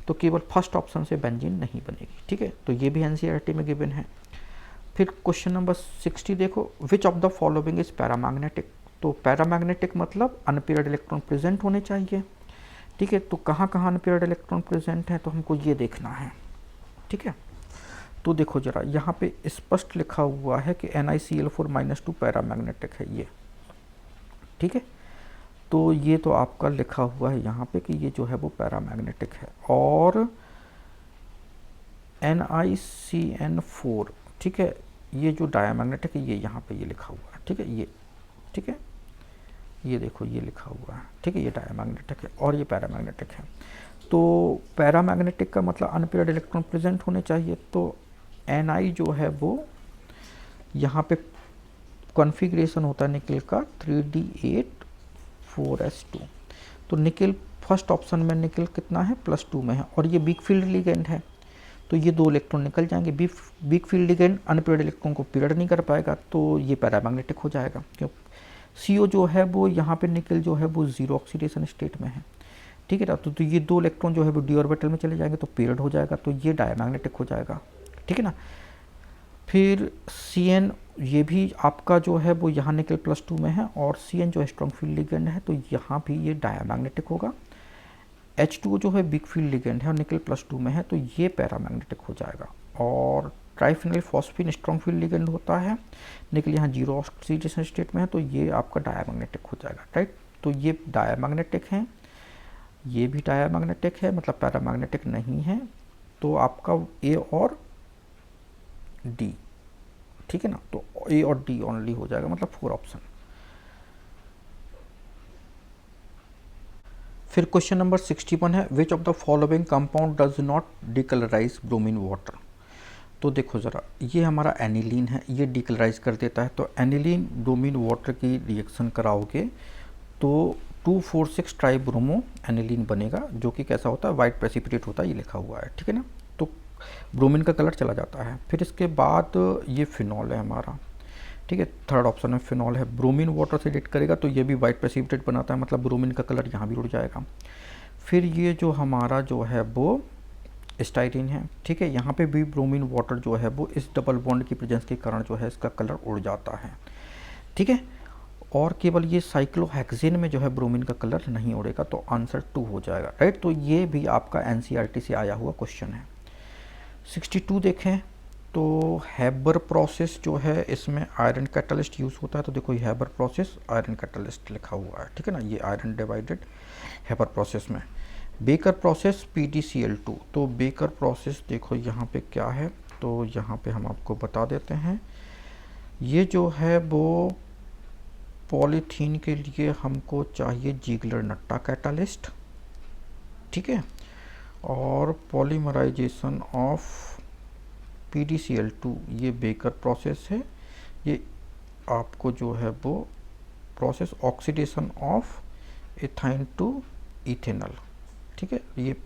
तो केवल फर्स्ट ऑप्शन से बेंजीन नहीं बनेगी, ठीक है। तो ये भी NCERT में गिवन है। फिर क्वेश्चन नंबर 60 देखो, विच of the following is paramagnetic. तो पैरामैग्नेटिक मतलब अनपेयर्ड इलेक्ट्रॉन प्रेजेंट होने चाहिए, ठीक है। तो कहाँ कहाँ अनपेयर्ड इलेक्ट्रॉन प्रेजेंट है तो हमको ये देखना है, ठीक है। तो देखो जरा, यहाँ पे स्पष्ट लिखा हुआ है कि NiCl4-2 पैरामैग्नेटिक है ये, ठीक है। तो ये तो आपका लिखा हुआ है यहाँ पे कि ये जो है वो पैरामैग्नेटिक है। और NiCN4, ठीक है, ये जो डायमैग्नेटिक है ये यहाँ पे ये लिखा हुआ है, ठीक है, ये, ठीक है, ये देखो ये लिखा हुआ है, ठीक है, ये डायमैग्नेटिक है और ये पैरामैग्नेटिक है। तो पैरामैग्नेटिक का मतलब अनपेयर्ड इलेक्ट्रॉन प्रेजेंट होने चाहिए। तो Ni जो है वो यहाँ पे कॉन्फ़िगरेशन होता है निकल का 3D8 4s2। तो निकल फर्स्ट ऑप्शन में निकल कितना है +2 में है और ये वीक फील्ड लिगेंड है। तो ये 2 इलेक्ट्रॉन निकल जाएंगे। Weak field ligand unpaired electron को पेयर्ड नहीं कर पाएगा तो ये पैरामैग्नेटिक हो जाएगा। क्यों, CO जो है वो यहाँ पे निकल जो है वो 0 ऑक्सीडेशन स्टेट में है, ठीक है ना। तो ये 2 इलेक्ट्रॉन जो है वो d ऑर्बिटल में चले जाएंगे तो पेयर्ड हो जाएगा, तो ये डायमैग्नेटिक हो जाएगा, ठीक है ना। फिर CN, ये भी आपका जो है वो यहाँ निकल +2 में है और CN जो है स्ट्रॉन्ग फील्ड लिगेंड है तो यहाँ भी ये डायमैग्नेटिक होगा। H2O जो है वीक फील्ड लिगेंड है और निकल +2 में है तो ये पैरामैग्नेटिक हो जाएगा। और triphenyl phosphine strong field ligand होता है, निकल यहाँ 0 ऑक्सीडेशन स्टेट में है तो ये आपका डायमैग्नेटिक हो जाएगा, राइट। तो ये डायमैग्नेटिक है, ये भी डायमैग्नेटिक है, मतलब पैरामैग्नेटिक नहीं है। तो आपका A और D, ठीक है ना। तो A और D ओनली हो जाएगा, मतलब 4 ऑप्शन। फिर क्वेश्चन नंबर 61 है, which of the following compound does not decolourise bromine water. तो देखो ज़रा, ये हमारा एनिलीन है, ये डिकलराइज कर देता है। तो एनिलीन ब्रोमीन वाटर की रिएक्शन कराओगे तो 2,4,6 ट्राइब्रोमो एनिलीन बनेगा, जो कि कैसा होता है, वाइट प्रेसिपिटेट होता है, ये लिखा हुआ है, ठीक है ना। तो ब्रोमीन का कलर चला जाता है। फिर इसके बाद ये फिनॉल है हमारा, ठीक है, थर्ड ऑप्शन में फिनॉल है। ब्रोमीन वाटर से रिएक्ट करेगा तो ये भी वाइट प्रेसिपिटेट बनाता है, मतलब ब्रोमीन का कलर यहाँ भी उड़ जाएगा। फिर ये जो हमारा जो है वो स्टाइरिन है, ठीक है, यहाँ पे भी ब्रोमीन वाटर जो है वो इस डबल बॉन्ड की प्रेजेंस के कारण जो है इसका कलर उड़ जाता है, ठीक है। और केवल ये साइक्लोहेक्सेन में जो है ब्रोमीन का कलर नहीं उड़ेगा, तो आंसर 2 हो जाएगा, राइट। तो ये भी आपका NCERT से आया हुआ क्वेश्चन है। 62 देखें तो हैबर प्रोसेस जो है इसमें आयरन कैटलिस्ट यूज़ होता है। तो देखो ये हैबर प्रोसेस आयरन कैटलिस्ट लिखा हुआ है, ठीक है ना, ये आयरन डिवाइडेड हैबर प्रोसेस में। Baker process PDCl2। तो बेकर प्रोसेस देखो यहाँ पे क्या है, तो यहाँ पे हम आपको बता देते हैं। ये जो है वो पॉलीथीन के लिए हमको चाहिए जिगलर नट्टा कैटलिस्ट, ठीक है। और पॉलीमराइजेशन ऑफ PDCl2 ये बेकर प्रोसेस है। ये आपको जो है वो process oxidation of ethyne to ethanol, ठीक है, ये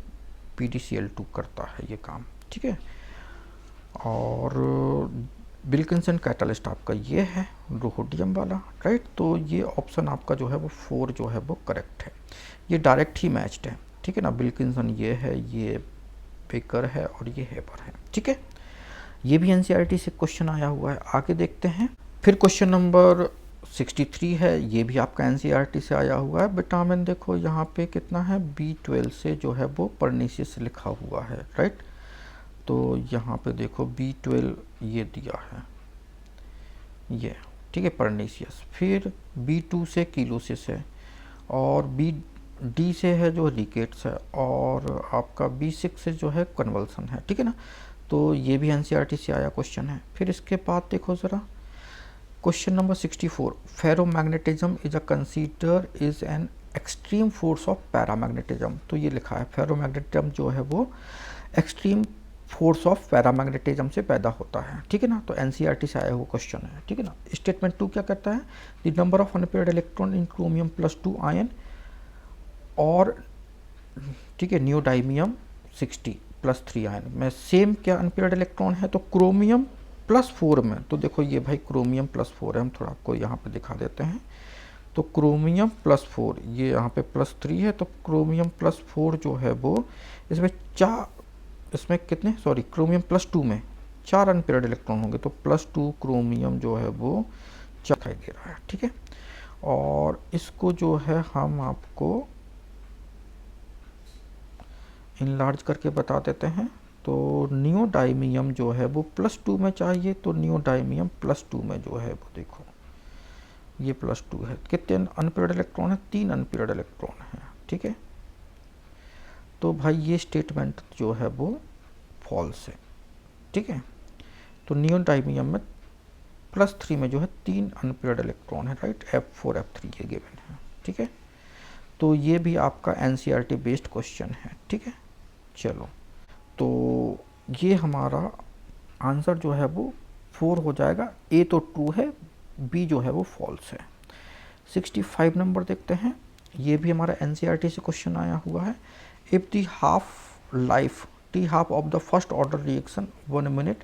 PDCl2 करता है ये काम, ठीक है। और विल्किंसन कैटलिस्ट आपका ये है रोहोडियम वाला, राइट। तो ये ऑप्शन आपका जो है वो 4 जो है वो करेक्ट है, ये डायरेक्ट ही मैच्ड है, ठीक है ना। विल्किंसन ये है, ये बेकर है और ये हेबर है, ठीक है। ये भी एनसीईआरटी से क्वेश्चन आया हुआ है। आगे देखते हैं। फिर क्वेश्चन नंबर 63 है, ये भी आपका एनसीईआरटी से आया हुआ है। विटामिन देखो यहाँ पे कितना है, B12 से जो है वो परनीसियस लिखा हुआ है, राइट। तो यहाँ पे देखो B12 ये दिया है, ये ठीक है, परनीसियस। फिर B2 से किलोसिस है, और D से है जो रिकेट्स है, और आपका B6 से जो है कन्वल्सन है, ठीक है ना। तो ये भी एनसीईआरटी से आया क्वेश्चन है। फिर इसके बाद देखो ज़रा question number 64, ferromagnetism is a consider is an extreme force of paramagnetism. तो ये लिखा है फेरोमैग्नेटिज्म जो है वो एक्सट्रीम फोर्स ऑफ पैरामैग्नेटिज्म से पैदा होता है, ठीक है ना। तो एनसीईआरटी से आया हुआ क्वेश्चन है, ठीक है ना। स्टेटमेंट 2 क्या कहता है, the number of unpaired electron in chromium +2 ion और, ठीक है, नियोडाइमियम 60 +3 आयन में सेम क्या अनपेयर्ड इलेक्ट्रॉन है, तो क्रोमियम +4 में। तो देखो ये भाई क्रोमियम +4 है, हम थोड़ा आपको यहाँ पे दिखा देते हैं। तो क्रोमियम +4, ये यहाँ पे +3 है, तो क्रोमियम +4 जो है वो इसमें कितने, सॉरी, क्रोमियम +2 में 4 अनपेयर्ड इलेक्ट्रॉन होंगे। तो +2 क्रोमियम जो है वो दिखाई दे रहा है, ठीक है। और इसको जो है हम आपको इनलार्ज करके बता देते हैं। तो नियोडाइमियम जो है वो +2 में चाहिए, तो नियोडाइमियम +2 में जो है वो देखो ये +2 है। कितने अनपेयर्ड इलेक्ट्रॉन है, 3 अनपेयर्ड इलेक्ट्रॉन है, ठीक है। तो भाई ये स्टेटमेंट जो है वो फॉल्स है, ठीक है। तो नियोडाइमियम में +3 में जो है 3 अनपेयर्ड इलेक्ट्रॉन है, राइट। F4 F3 ये गिवन है, ठीक है। तो ये भी आपका एनसीईआरटी बेस्ड क्वेश्चन है, ठीक है। चलो, तो ये हमारा आंसर जो है वो 4 हो जाएगा। ए तो ट्रू है, बी जो है वो फॉल्स है। 65 नंबर देखते हैं। ये भी हमारा एनसीईआरटी से क्वेश्चन आया हुआ है। If the half life T half of the first order reaction 1 minute,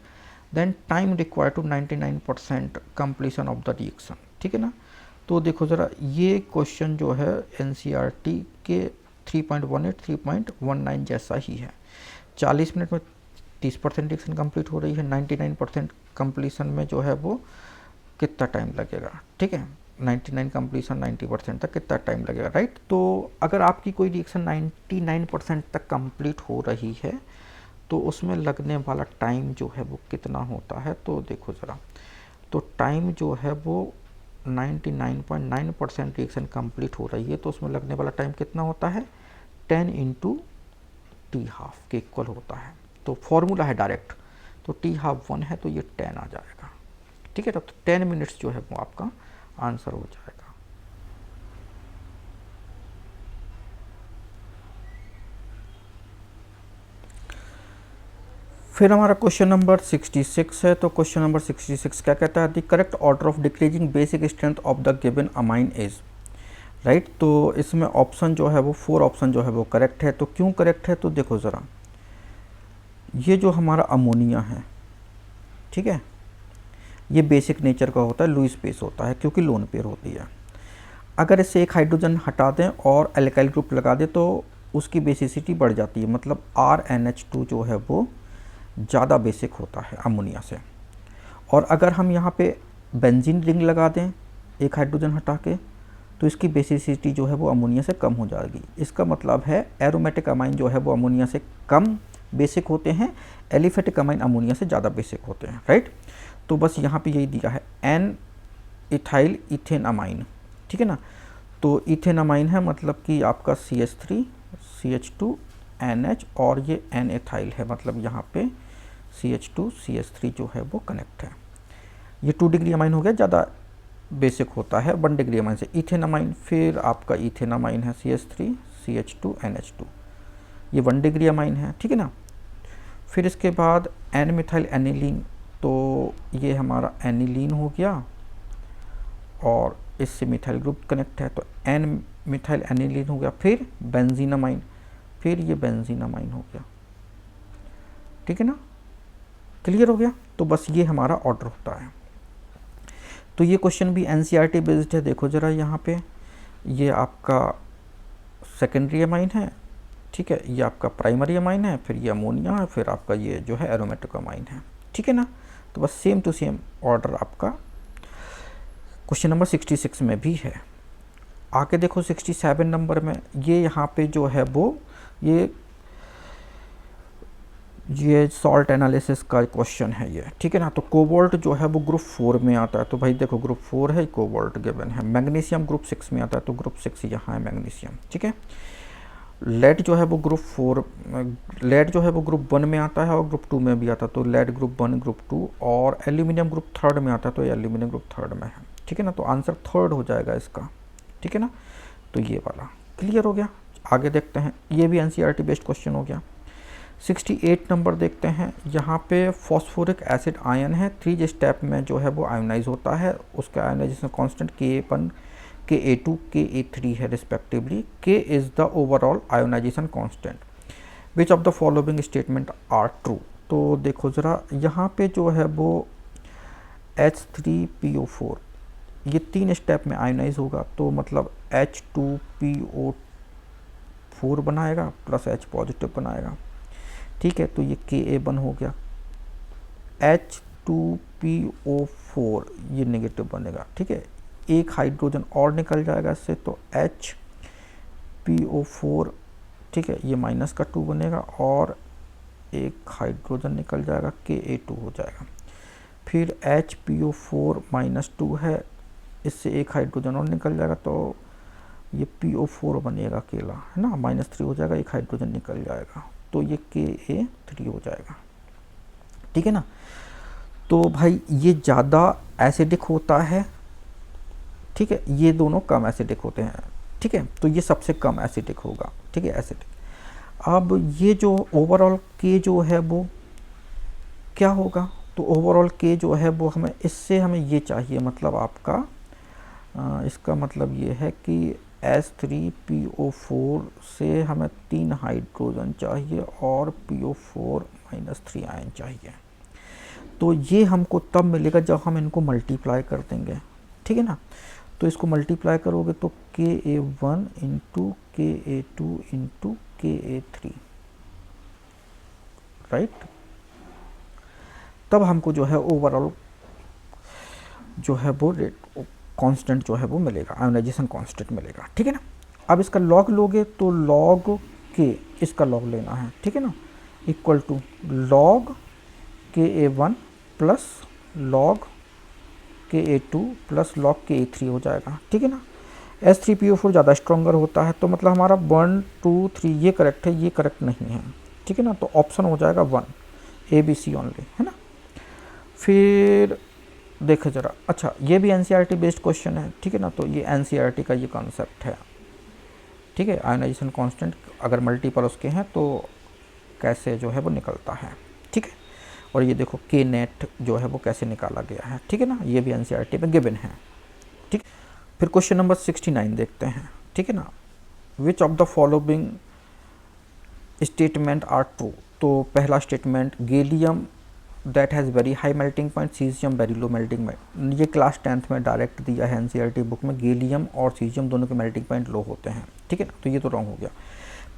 then time required to 99% completion of the reaction, ठीक है ना। तो देखो ज़रा ये क्वेश्चन जो है एनसीईआरटी के 3.18 3.19 जैसा ही है। 40 मिनट में 30% रिएक्शन कंप्लीट हो रही है, 99% कंप्लीशन में जो है वो कितना टाइम लगेगा, ठीक है। 99 कंप्लीशन 90% तक कितना टाइम लगेगा, राइट। तो अगर आपकी कोई रिएक्शन 99% तक कंप्लीट हो रही है तो उसमें लगने वाला टाइम जो है वो कितना होता है, तो देखो ज़रा। तो टाइम जो है वो 99.9% रिएक्शन कंप्लीट हो रही है, तो उसमें लगने वाला टाइम कितना होता है, 10 × T½ के इक्वल होता है। तो फॉर्मूला है डायरेक्ट, तो T½ 1 है तो ये 10 आ जाएगा, ठीक है। तो 10 मिनट्स जो है वो आपका आंसर हो जाएगा। फिर हमारा क्वेश्चन नंबर 66 है। तो क्वेश्चन नंबर 66 क्या कहता है, the correct order of decreasing basic strength of the given amine is, right. तो इसमें ऑप्शन जो है वो 4 ऑप्शन जो है वो करेक्ट है। तो क्यों करेक्ट है, तो देखो ज़रा, ये जो हमारा अमोनिया है, ठीक है, ये बेसिक नेचर का होता है, लुईस बेस होता है क्योंकि लोन पेयर होती है। अगर इससे एक हाइड्रोजन हटा दें और एल्काइल ग्रुप लगा दें तो उसकी बेसिसिटी बढ़ जाती है, मतलब RnH2 जो है वो ज़्यादा बेसिक होता है अमोनिया से। और अगर हम यहाँ पे बेंजीन रिंग लगा दें एक हाइड्रोजन हटा के, तो इसकी बेसिसिटी जो है वो अमोनिया से कम हो जाएगी। इसका मतलब है एरोमेटिक अमाइन जो है वो अमोनिया से कम बेसिक होते हैं, एलिफेटिक अमाइन अमोनिया से ज़्यादा बेसिक होते हैं, राइट। तो बस यहाँ पे यही दिया है एन इथाइल इथेन अमाइन, ठीक है ना। तो इथेन अमाइन है मतलब कि आपका CH3 CH2 NH और ये N इथाइल है, मतलब यहाँ पे CH2 CH3 जो है वो कनेक्ट है। ये 2 डिग्री अमाइन हो गया, ज़्यादा बेसिक होता है 1 डिग्री अमाइन से। इथेन अमाइन, फिर आपका इथेन अमाइन है CH3 CH2 NH2, ये 1 डिग्री अमाइन है, ठीक है ना। फिर इसके बाद N मिथाइल एनिलीन, तो ये हमारा एनिलीन हो गया और इससे मिथाइल ग्रुप कनेक्ट है, तो N मिथाइल एनिलीन हो गया। फिर बेंजीन अमाइन, फिर ये बेंजीन अमाइन हो गया, ठीक है ना। क्लियर हो गया। तो बस ये हमारा ऑर्डर होता है। तो ये क्वेश्चन भी एनसीईआरटी बेस्ड है। देखो ज़रा यहाँ पे, ये आपका सेकेंडरी अमाइन है, ठीक है, ये आपका प्राइमरी अमाइन है, फिर ये अमोनिया है, फिर आपका ये जो है एरोमेटिक अमाइन है, ठीक है ना। तो बस सेम टू सेम ऑर्डर आपका क्वेश्चन नंबर 66 में भी है। आगे देखो 67 नंबर में, ये यहाँ पे जो है वो ये सॉल्ट एनालिसिस का क्वेश्चन है ये, ठीक है ना। तो कोबाल्ट जो है वो ग्रुप 4 में आता है, तो भाई देखो ग्रुप 4 है, कोबाल्ट गिवन है। मैग्नीशियम ग्रुप 6 में आता है, तो ग्रुप 6 यहाँ है मैग्नीशियम, ठीक है। लेड जो है वो लेड जो है वो ग्रुप 1 में आता है और ग्रुप 2 में भी आता है, तो लेड ग्रुप 1 ग्रुप 2, और एल्यूमिनियम ग्रुप 3 में आता है, तो ये एल्यूमिनियम ग्रुप 3 में है, ठीक है ना। तो आंसर 3 हो जाएगा इसका, ठीक है ना। तो ये वाला क्लियर हो गया। आगे देखते हैं, ये भी एनसीईआरटी बेस्ड क्वेश्चन हो गया। 68 नंबर देखते हैं। यहाँ पे फॉस्फोरिक एसिड आयन है, 3 स्टेप में जो है वो आयोनाइज होता है। उसका ionisation constant Ka1, Ka2, Ka3 है रिस्पेक्टिवली। K is the overall ionisation constant. Which of the following statement are true. तो देखो ज़रा, यहाँ पे जो है वो H3PO4 ये 3 स्टेप में आयोनाइज होगा, तो मतलब H2PO4 बनाएगा प्लस H पॉजिटिव बनाएगा, ठीक है। तो ये Ka1 हो गया, H2PO4 ये नेगेटिव बनेगा, ठीक है। एक हाइड्रोजन और निकल जाएगा इससे, तो HPO4, ठीक है, ये माइनस का 2 बनेगा, और एक हाइड्रोजन निकल जाएगा, Ka2 हो जाएगा। फिर HPO4 -2 है, इससे एक हाइड्रोजन और निकल जाएगा, तो ये PO4 बनेगा अकेला, है ना, -3 हो जाएगा, एक हाइड्रोजन निकल जाएगा, तो ये Ka3 हो जाएगा, ठीक है ना। तो भाई ये ज़्यादा एसिडिक होता है, ठीक है, ये दोनों कम एसिडिक होते हैं, ठीक है। तो ये सबसे कम एसिडिक होगा, ठीक है, एसिडिक। अब ये जो ओवरऑल K जो है वो क्या होगा, तो ओवरऑल K जो है वो इससे हमें ये चाहिए, मतलब आपका इसका मतलब ये है कि H3PO4 से हमें 3 हाइड्रोजन चाहिए और PO4 -3 आयन चाहिए। तो ये हमको तब मिलेगा जब हम इनको मल्टीप्लाई कर देंगे, ठीक है ना। तो इसको मल्टीप्लाई करोगे तो Ka1 into Ka2 into Ka3, right. तब हमको जो है ओवरऑल जो है वो कांस्टेंट जो है वो मिलेगा, आयोनाइजेशन कांस्टेंट मिलेगा, ठीक है ना। अब इसका लॉग लोगे तो लॉग K, इसका लॉग लेना है, ठीक है ना, equal to log Ka1 plus log Ka2 plus log Ka3 हो जाएगा, ठीक है ना। H3PO4 ज़्यादा स्ट्रॉन्गर होता है, तो मतलब हमारा 1 2 3 ये करेक्ट है, ये करेक्ट नहीं है, ठीक है ना। तो ऑप्शन हो जाएगा 1 ABC ओनली, है ना। फिर देखें ज़रा, अच्छा ये भी एनसीईआरटी बेस्ड क्वेश्चन है, ठीक है ना। तो ये एनसीईआरटी का ये कॉन्सेप्ट है, ठीक है। आयोनाइजेशन कांस्टेंट अगर मल्टीपल उसके हैं तो कैसे जो है वो निकलता है, ठीक है। और ये देखो K नेट जो है वो कैसे निकाला गया है, ठीक है ना। ये भी एनसीईआरटी में गिवन है, ठीक। फिर क्वेश्चन नंबर 69 देखते हैं, ठीक है ना। Which of the following statement are true. तो पहला statement, gallium that has very high melting point, caesium very low melting point. ये क्लास 10th में डायरेक्ट दिया है एनसीईआरटी बुक में, गैलियम और सीजियम दोनों के मेल्टिंग पॉइंट लो होते हैं, ठीक है ना। तो ये तो रॉन्ग हो गया।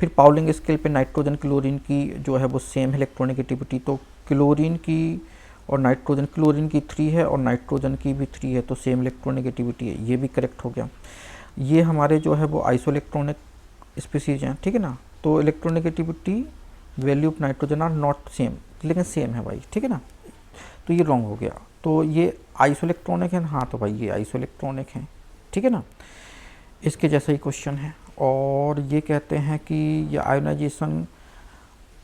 फिर पाउलिंग स्केल पे नाइट्रोजन क्लोरीन की जो है वो सेम है इलेक्ट्रोनेगेटिविटी, तो क्लोरीन की और नाइट्रोजन, क्लोरीन की 3 है और नाइट्रोजन की भी 3 है, तो सेम इलेक्ट्रोनेगेटिविटी है, ये भी करेक्ट हो गया। ये हमारे जो है वो आइसोइलेक्ट्रॉनिक स्पीसीज हैं, ठीक है ना। तो electronegativity value of nitrogen are not same, लेकिन सेम है भाई, ठीक है ना। तो ये रॉन्ग हो गया। तो ये आइसोइलेक्ट्रॉनिक है, हाँ तो भाई ये आइसोइलेक्ट्रॉनिक है, ठीक है ना। इसके जैसा ही क्वेश्चन है। और ये कहते हैं कि ये आयोनाइजेशन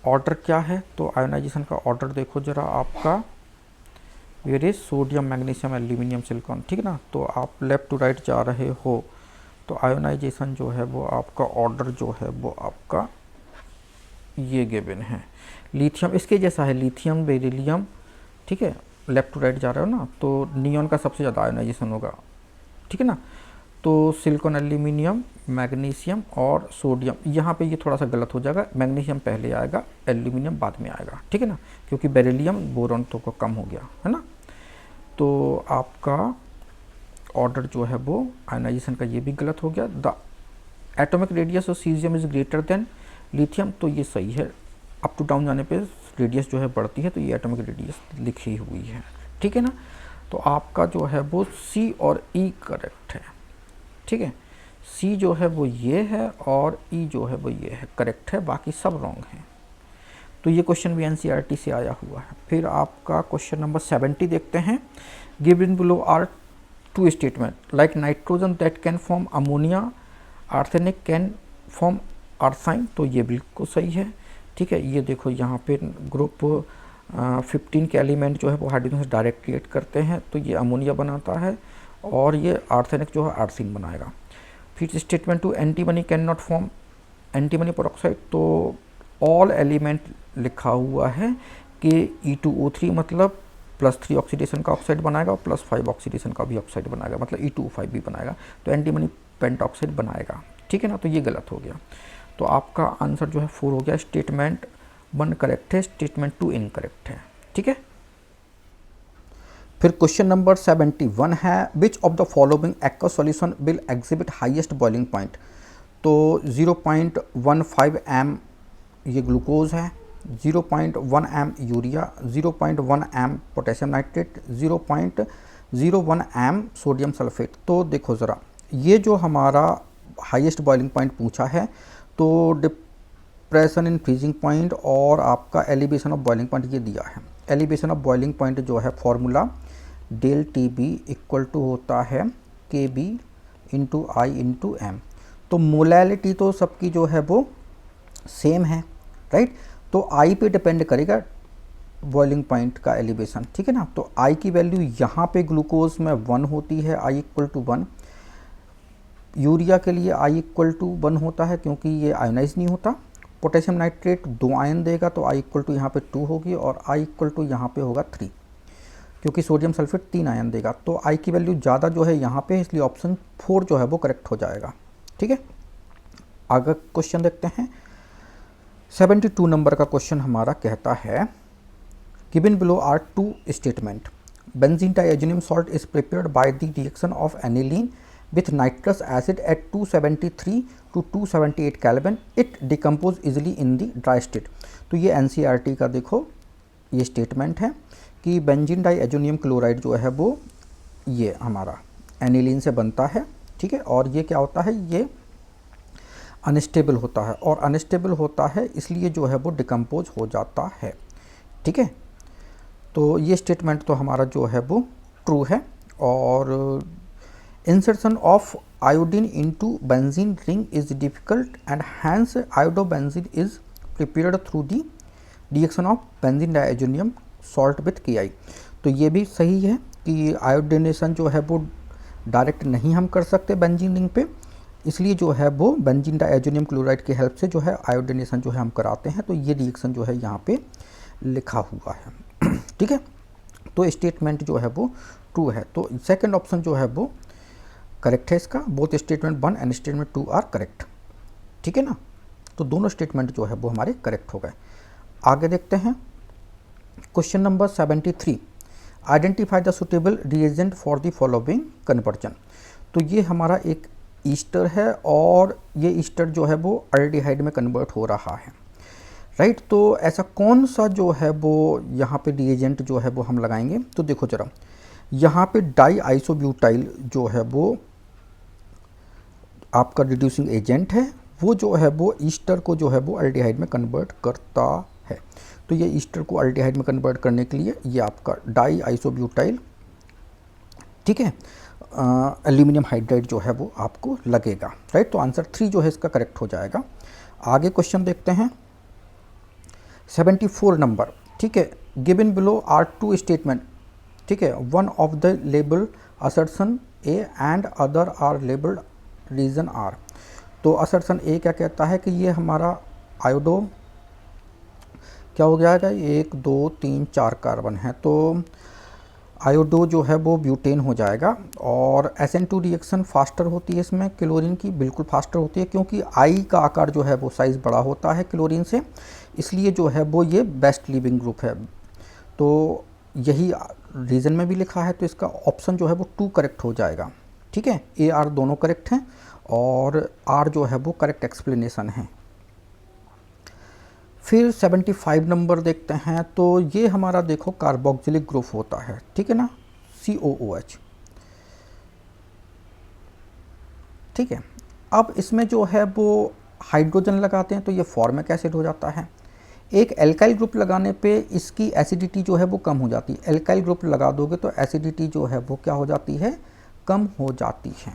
ऑर्डर क्या है, तो आयोनाइजेशन का ऑर्डर देखो ज़रा आपका, where is sodium magnesium aluminium silicon, ठीक है ना। तो आप लेफ़्ट टू राइट जा रहे हो, तो आयोनाइजेशन जो है वो आपका ऑर्डर जो है वो आपका ये गिवन है। लिथियम इसके जैसा है, लिथियम बेरिलियम, ठीक है, लेफ़्ट टू राइट जा रहे हो ना, तो नियॉन का सबसे ज़्यादा आयोनाइजेशन होगा, ठीक है ना। तो सिलिकॉन एल्यूमिनियम मैग्नीशियम और सोडियम, यहाँ पे ये थोड़ा सा गलत हो जाएगा, मैग्नीशियम पहले आएगा, एल्यूमिनियम बाद में आएगा, ठीक है ना, क्योंकि बेरिलियम बोरॉन तो का कम हो गया है ना। तो आपका ऑर्डर जो है वो आयनाइजेशन का ये भी गलत हो गया। The atomic radius of caesium is greater than lithium, तो ये सही है, अप टू डाउन जाने पे रेडियस जो है बढ़ती है, तो ये एटॉमिक रेडियस लिखी हुई है, ठीक है ना। तो आपका जो है वो सी और ई करेक्ट है, ठीक है, सी जो है वो ये है और ई जो है वो ये है, करेक्ट है, बाकी सब रॉन्ग है। तो ये क्वेश्चन भी एनसीईआरटी से आया हुआ है। फिर आपका क्वेश्चन नंबर 70 देखते हैं। Given below are two statement like nitrogen that can form ammonia, arsenic can form arsine, तो ये बिल्कुल सही है, ठीक है। ये देखो यहाँ पे ग्रुप 15 के एलिमेंट जो है वो हाइड्रोजन से डायरेक्ट रिएक्ट करते हैं, तो ये अमोनिया बनाता है और ये आर्सेनिक जो है आर्सिन बनाएगा। फिर statement two antimony can not form antimony peroxide, तो ऑल एलिमेंट लिखा हुआ है कि E2O3 मतलब +3 ऑक्सीडेशन का ऑक्साइड बनाएगा और +5 ऑक्सीडेशन का भी ऑक्साइड बनाएगा, मतलब E2O5 भी बनाएगा, तो एंटीमनी पेंटॉक्साइड बनाएगा, ठीक है ना। तो ये गलत हो गया, तो आपका आंसर जो है 4 हो गया। स्टेटमेंट 1 करेक्ट है, स्टेटमेंट 2 इनकरेक्ट है, ठीक है। फिर क्वेश्चन नंबर 71 है, which of the following aqueous solution will exhibit highest boiling point, तो 0.15 एम ये ग्लूकोज है, 0.1 M urea, 0.1 M potassium nitrate, 0.01 M sodium sulphate. तो देखो ज़रा, ये जो हमारा हाईएस्ट बॉइलिंग पॉइंट पूछा है, तो डिप्रेशन इन फ्रीजिंग पॉइंट और आपका एलिवेशन ऑफ बॉइलिंग पॉइंट ये दिया है। एलिवेशन ऑफ बॉइलिंग पॉइंट जो है formula del T B equal to होता है K B into I into M. तो मोलैलिटी तो सबकी जो है वो सेम है, राइट, तो आई पे डिपेंड करेगा बॉइलिंग पॉइंट का एलिवेशन, ठीक है ना। तो आई की वैल्यू यहाँ पे ग्लूकोज में 1 होती है, आई इक्वल टू 1। यूरिया के लिए आई इक्वल टू 1 होता है क्योंकि ये आयोनाइज नहीं होता। पोटेशियम नाइट्रेट 2 आयन देगा, तो आई इक्वल टू यहाँ पे 2 होगी और आई इक्वल टू यहाँ पे होगा 3, क्योंकि सोडियम सल्फेट 3 आयन देगा। तो आई की वैल्यू ज़्यादा जो है यहाँ पे, इसलिए ऑप्शन 4 जो है वो करेक्ट हो जाएगा, ठीक है। आगे क्वेश्चन देखते हैं। 72 नंबर का क्वेश्चन हमारा कहता है, given below are 2 statement, benzene diazonium salt is prepared by the reaction of aniline with nitrous acid at 273 to 278 Kelvin, it decompose easily in the dry state। तो ये NCERT का देखो ये स्टेटमेंट है कि बेंजीन डाइएजोनियम क्लोराइड जो है वो ये हमारा एनिलीन से बनता है, ठीक है, और ये क्या होता है, ये अनस्टेबल होता है, और अनस्टेबल होता है इसलिए जो है वो डिकम्पोज हो जाता है, ठीक है। तो ये स्टेटमेंट तो हमारा जो है वो ट्रू है। और insertion of iodine into benzene ring is difficult and hence iodobenzene is prepared through the reaction of benzene diazonium salt with Ki। तो ये भी सही है कि आयोडिनेशन जो है वो डायरेक्ट नहीं हम कर सकते बेंजीन रिंग पे, इसलिए जो है वो बेंजीन डाइएजोनियम क्लोराइड की हेल्प से जो है आयोडिनेशन जो है हम कराते हैं। तो ये रिएक्शन जो है यहाँ पे लिखा हुआ है, ठीक है। तो स्टेटमेंट जो है वो ट्रू है, तो सेकंड ऑप्शन जो है वो करेक्ट है इसका। Both statement 1 and statement 2 are correct, ठीक है ना। तो दोनों स्टेटमेंट जो है वो हमारे करेक्ट हो गए। आगे देखते हैं question number 73, identify the suitable reagent for the following conversion. तो ये हमारा एक ईस्टर है और ये ईस्टर जो है वो अल्डिहाइड में कन्वर्ट हो रहा है, राइट। तो ऐसा कौन सा जो है वो यहाँ पे रिएजेंट जो है वो हम लगाएंगे, तो देखो जरा, यहाँ पे डाई आइसोब्यूटाइल जो है वो आपका रिड्यूसिंग एजेंट है, वो जो है वो ईस्टर को जो है वो अल्डिहाइड में कन्वर्ट करता है। तो ये ईस्टर को अल्डिहाइड में कन्वर्ट करने के लिए ये आपका डाई आइसोब्यूटाइल, ठीक है, एल्यूमिनियम हाइड्राइड जो है वो आपको लगेगा, राइट। तो आंसर 3 जो है इसका करेक्ट हो जाएगा। आगे क्वेश्चन देखते हैं 74 नंबर, ठीक है। गिवन बिलो आर 2 स्टेटमेंट, ठीक है, one of the label assertion A and other are labelled reason R. तो असर्शन ए क्या कहता है कि ये हमारा आयोडो क्या हो गया है, 1 2 3 4 कार्बन है। तो आयोडो जो है वो ब्यूटेन हो जाएगा। और SN2 रिएक्शन फास्टर होती है इसमें क्लोरीन की, बिल्कुल फास्टर होती है, क्योंकि आई का आकार जो है वो साइज़ बड़ा होता है क्लोरीन से, इसलिए जो है वो ये बेस्ट लीविंग ग्रुप है। तो यही रीज़न में भी लिखा है, तो इसका ऑप्शन जो है वो 2 करेक्ट हो जाएगा। ठीक है, AR दोनों करेक्ट हैं और R जो है वो करेक्ट एक्सप्लेनेशन है। फिर 75 नंबर देखते हैं। तो ये हमारा देखो कार्बोक्सिलिक ग्रुप होता है, ठीक है ना, COOH। ठीक है, अब इसमें जो है वो हाइड्रोजन लगाते हैं तो ये फॉर्मिक एसिड हो जाता है। एक एल्काइल ग्रुप लगाने पे इसकी एसिडिटी जो है वो कम हो जाती है। एल्काइल ग्रुप लगा दोगे तो एसिडिटी जो है वो क्या हो जाती है, कम हो जाती है।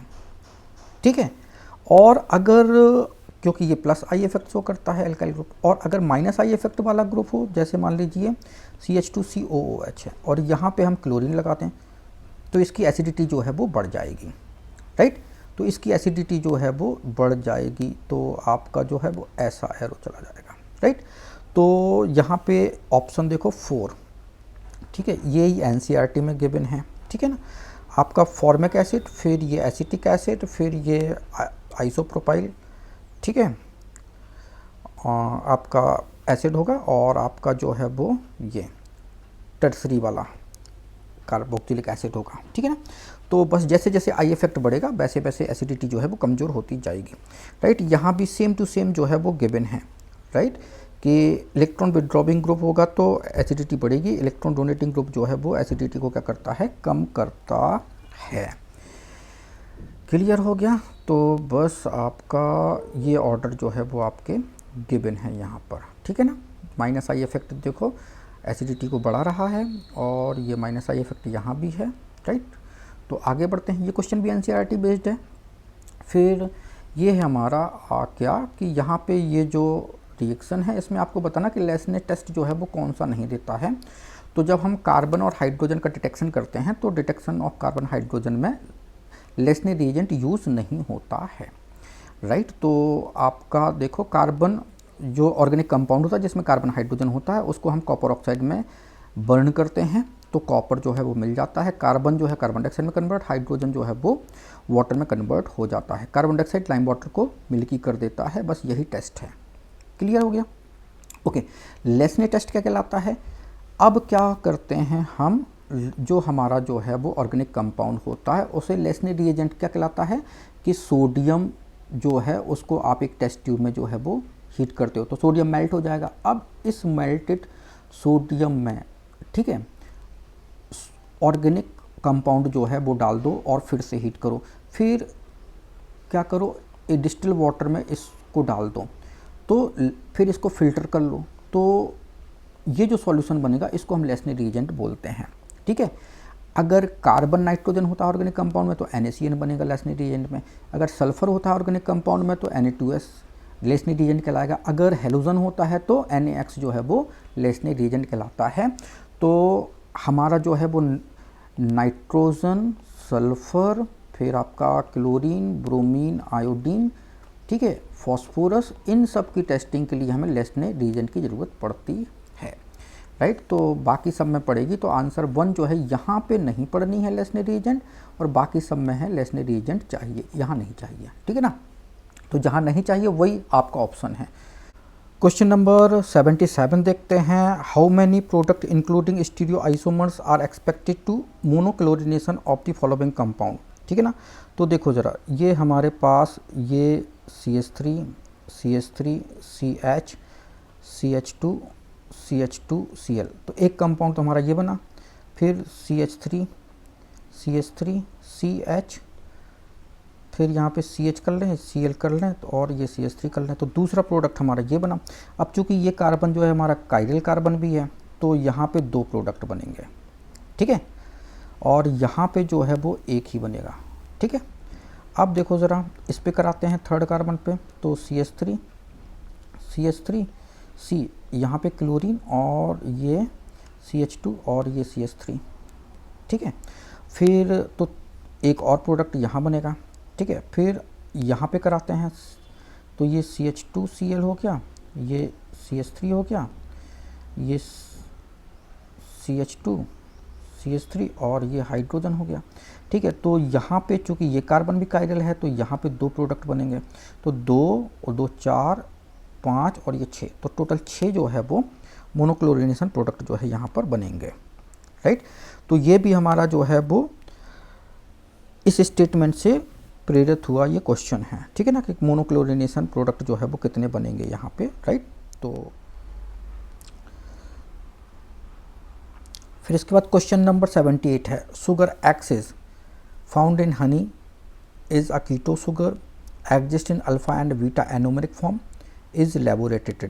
ठीक है, और अगर, क्योंकि ये प्लस आई इफेक्ट शो करता है एल्काइल ग्रुप, और अगर माइनस आई इफेक्ट वाला ग्रुप हो, जैसे मान लीजिए CH2COOH है और यहाँ पे हम क्लोरीन लगाते हैं, तो इसकी एसिडिटी जो है वो बढ़ जाएगी। राइट, तो इसकी एसिडिटी जो है वो बढ़ जाएगी, तो आपका जो है वो ऐसा एरो चला जाएगा। राइट, तो यहाँ पे ऑप्शन देखो 4। ठीक है, ये ही NCERT में गिवन है। ठीक है ना, आपका फॉर्मिक एसिड, फिर ये एसिटिक एसिड, फिर ये आइसोप्रोपाइल, ठीक है, आपका एसिड होगा, और आपका जो है वो ये टर्सरी वाला कार्बोक्सिलिक एसिड होगा। ठीक है ना, तो बस जैसे जैसे आई इफेक्ट बढ़ेगा वैसे वैसे एसिडिटी जो है वो कमज़ोर होती जाएगी। राइट, यहाँ भी सेम टू सेम जो है वो गिवन है। राइट, कि इलेक्ट्रॉन विड्रॉविंग ग्रुप होगा तो एसिडिटी बढ़ेगी, इलेक्ट्रॉन डोनेटिंग ग्रुप जो है वो एसिडिटी को क्या करता है, कम करता है। क्लियर हो गया, तो बस आपका ये ऑर्डर जो है वो आपके गिवन है यहाँ पर। ठीक है ना, माइनस आई इफेक्ट देखो एसिडिटी को बढ़ा रहा है, और ये माइनस आई इफेक्ट यहाँ भी है। राइट, तो आगे बढ़ते हैं। ये क्वेश्चन भी NCERT बेस्ड है। फिर ये है हमारा क्या कि यहाँ पे ये जो रिएक्शन है इसमें आपको बताना कि लेसने टेस्ट जो है वो कौन सा नहीं देता है। तो जब हम कार्बन और हाइड्रोजन का डिटेक्शन करते हैं तो डिटेक्शन ऑफ कार्बन हाइड्रोजन में लेसने रिएजेंट यूज़ नहीं होता है। राइट, तो आपका देखो कार्बन जो ऑर्गेनिक कंपाउंड होता है जिसमें कार्बन हाइड्रोजन होता है, उसको हम कॉपर ऑक्साइड में बर्न करते हैं तो कॉपर जो है वो मिल जाता है। कार्बन जो है कार्बन डाइऑक्साइड में कन्वर्ट, हाइड्रोजन जो है वो वाटर में कन्वर्ट हो जाता है। कार्बन डाइऑक्साइड लाइम वाटर को मिल्की कर देता है। बस यही टेस्ट है। क्लियर हो गया? ओके, लेसने टेस्ट क्या कहलाता है? अब क्या करते हैं हम, जो हमारा जो है वो ऑर्गेनिक कंपाउंड होता है उसे लेसने रिएजेंट क्या कहलाता है कि सोडियम जो है उसको आप एक टेस्ट ट्यूब में जो है वो हीट करते हो तो सोडियम मेल्ट हो जाएगा। अब इस मेल्टेड सोडियम में, ठीक है, ऑर्गेनिक कंपाउंड जो है वो डाल दो और फिर से हीट करो। फिर क्या करो, एक डिस्टिल वाटर में इसको डाल दो, तो फिर इसको फिल्टर कर लो, तो ये जो सॉल्यूशन बनेगा इसको हम लेसने रिएजेंट बोलते हैं। ठीक है, अगर कार्बन नाइट्रोजन होता है ऑर्गेनिक कंपाउंड में तो NaCN बनेगा लेसने रिएजेंट में। अगर सल्फर होता है ऑर्गेनिक कंपाउंड में तो Na2S लेसने रिएजेंट कहलाएगा। अगर हेलोजन होता है तो NaX जो है वो लेसने रिएजेंट कहलाता है। तो हमारा जो है वो नाइट्रोजन, सल्फर, फिर आपका क्लोरीन, ब्रोमीन, आयोडीन, ठीक है, फॉस्फोरस, इन सब की टेस्टिंग के लिए हमें लेसने रिएजेंट की ज़रूरत पड़ती है। राइट, तो बाकी सब में पड़ेगी। तो आंसर 1 जो है यहाँ पे नहीं पड़नी है लेसने रिएजेंट, और बाकी सब में है लेसने रिएजेंट चाहिए, यहाँ नहीं चाहिए। ठीक है ना, तो जहाँ नहीं चाहिए वही आपका ऑप्शन है। क्वेश्चन नंबर 77 देखते हैं। How many product including stereo isomers are expected to monochlorination of the following compound. ठीक है ना, तो देखो ज़रा, ये हमारे पास ये CH3, CH3, CH, CH2, CH2, Cl, तो एक कंपाउंड तो हमारा ये बना। फिर CH3, CH3, CH, फिर यहाँ पे CH कर लें, Cl कर लें, तो और ये CH3 कर लें, तो दूसरा प्रोडक्ट हमारा ये बना। अब चूंकि ये कार्बन जो है हमारा कायरल कार्बन भी है तो यहाँ पे 2 प्रोडक्ट बनेंगे। ठीक है, और यहाँ पे जो है वो एक ही बनेगा। ठीक है, अब देखो ज़रा इस पे कराते हैं थर्ड कार्बन पे, तो CH3, CH3, C, यहाँ पे क्लोरीन, और ये CH2 और ये CH3। ठीक है, फिर तो एक और प्रोडक्ट यहाँ बनेगा। ठीक है, फिर यहाँ पे कराते हैं, तो ये CH2Cl हो गया, ये CH3 हो गया, ये CH2 CH3 और ये हाइड्रोजन हो गया। ठीक है, तो यहाँ पे चूँकि ये कार्बन भी कायरल है तो यहाँ पे 2 प्रोडक्ट बनेंगे, तो 2 और 2 4 5 और ये 6, तो टोटल 6 जो है वो मोनोक्लोरिनेशन प्रोडक्ट जो है यहाँ पर बनेंगे। राइट, तो ये भी हमारा जो है वो इस स्टेटमेंट से प्रेरित हुआ ये क्वेश्चन है। ठीक है ना, कि मोनोक्लोरिनेशन प्रोडक्ट जो है वो कितने बनेंगे यहाँ पे। राइट, तो फिर इसके बाद क्वेश्चन नंबर 78 है, sugar X is found in honey is a keto sugar exist in alpha and beta anomeric form is laboratory.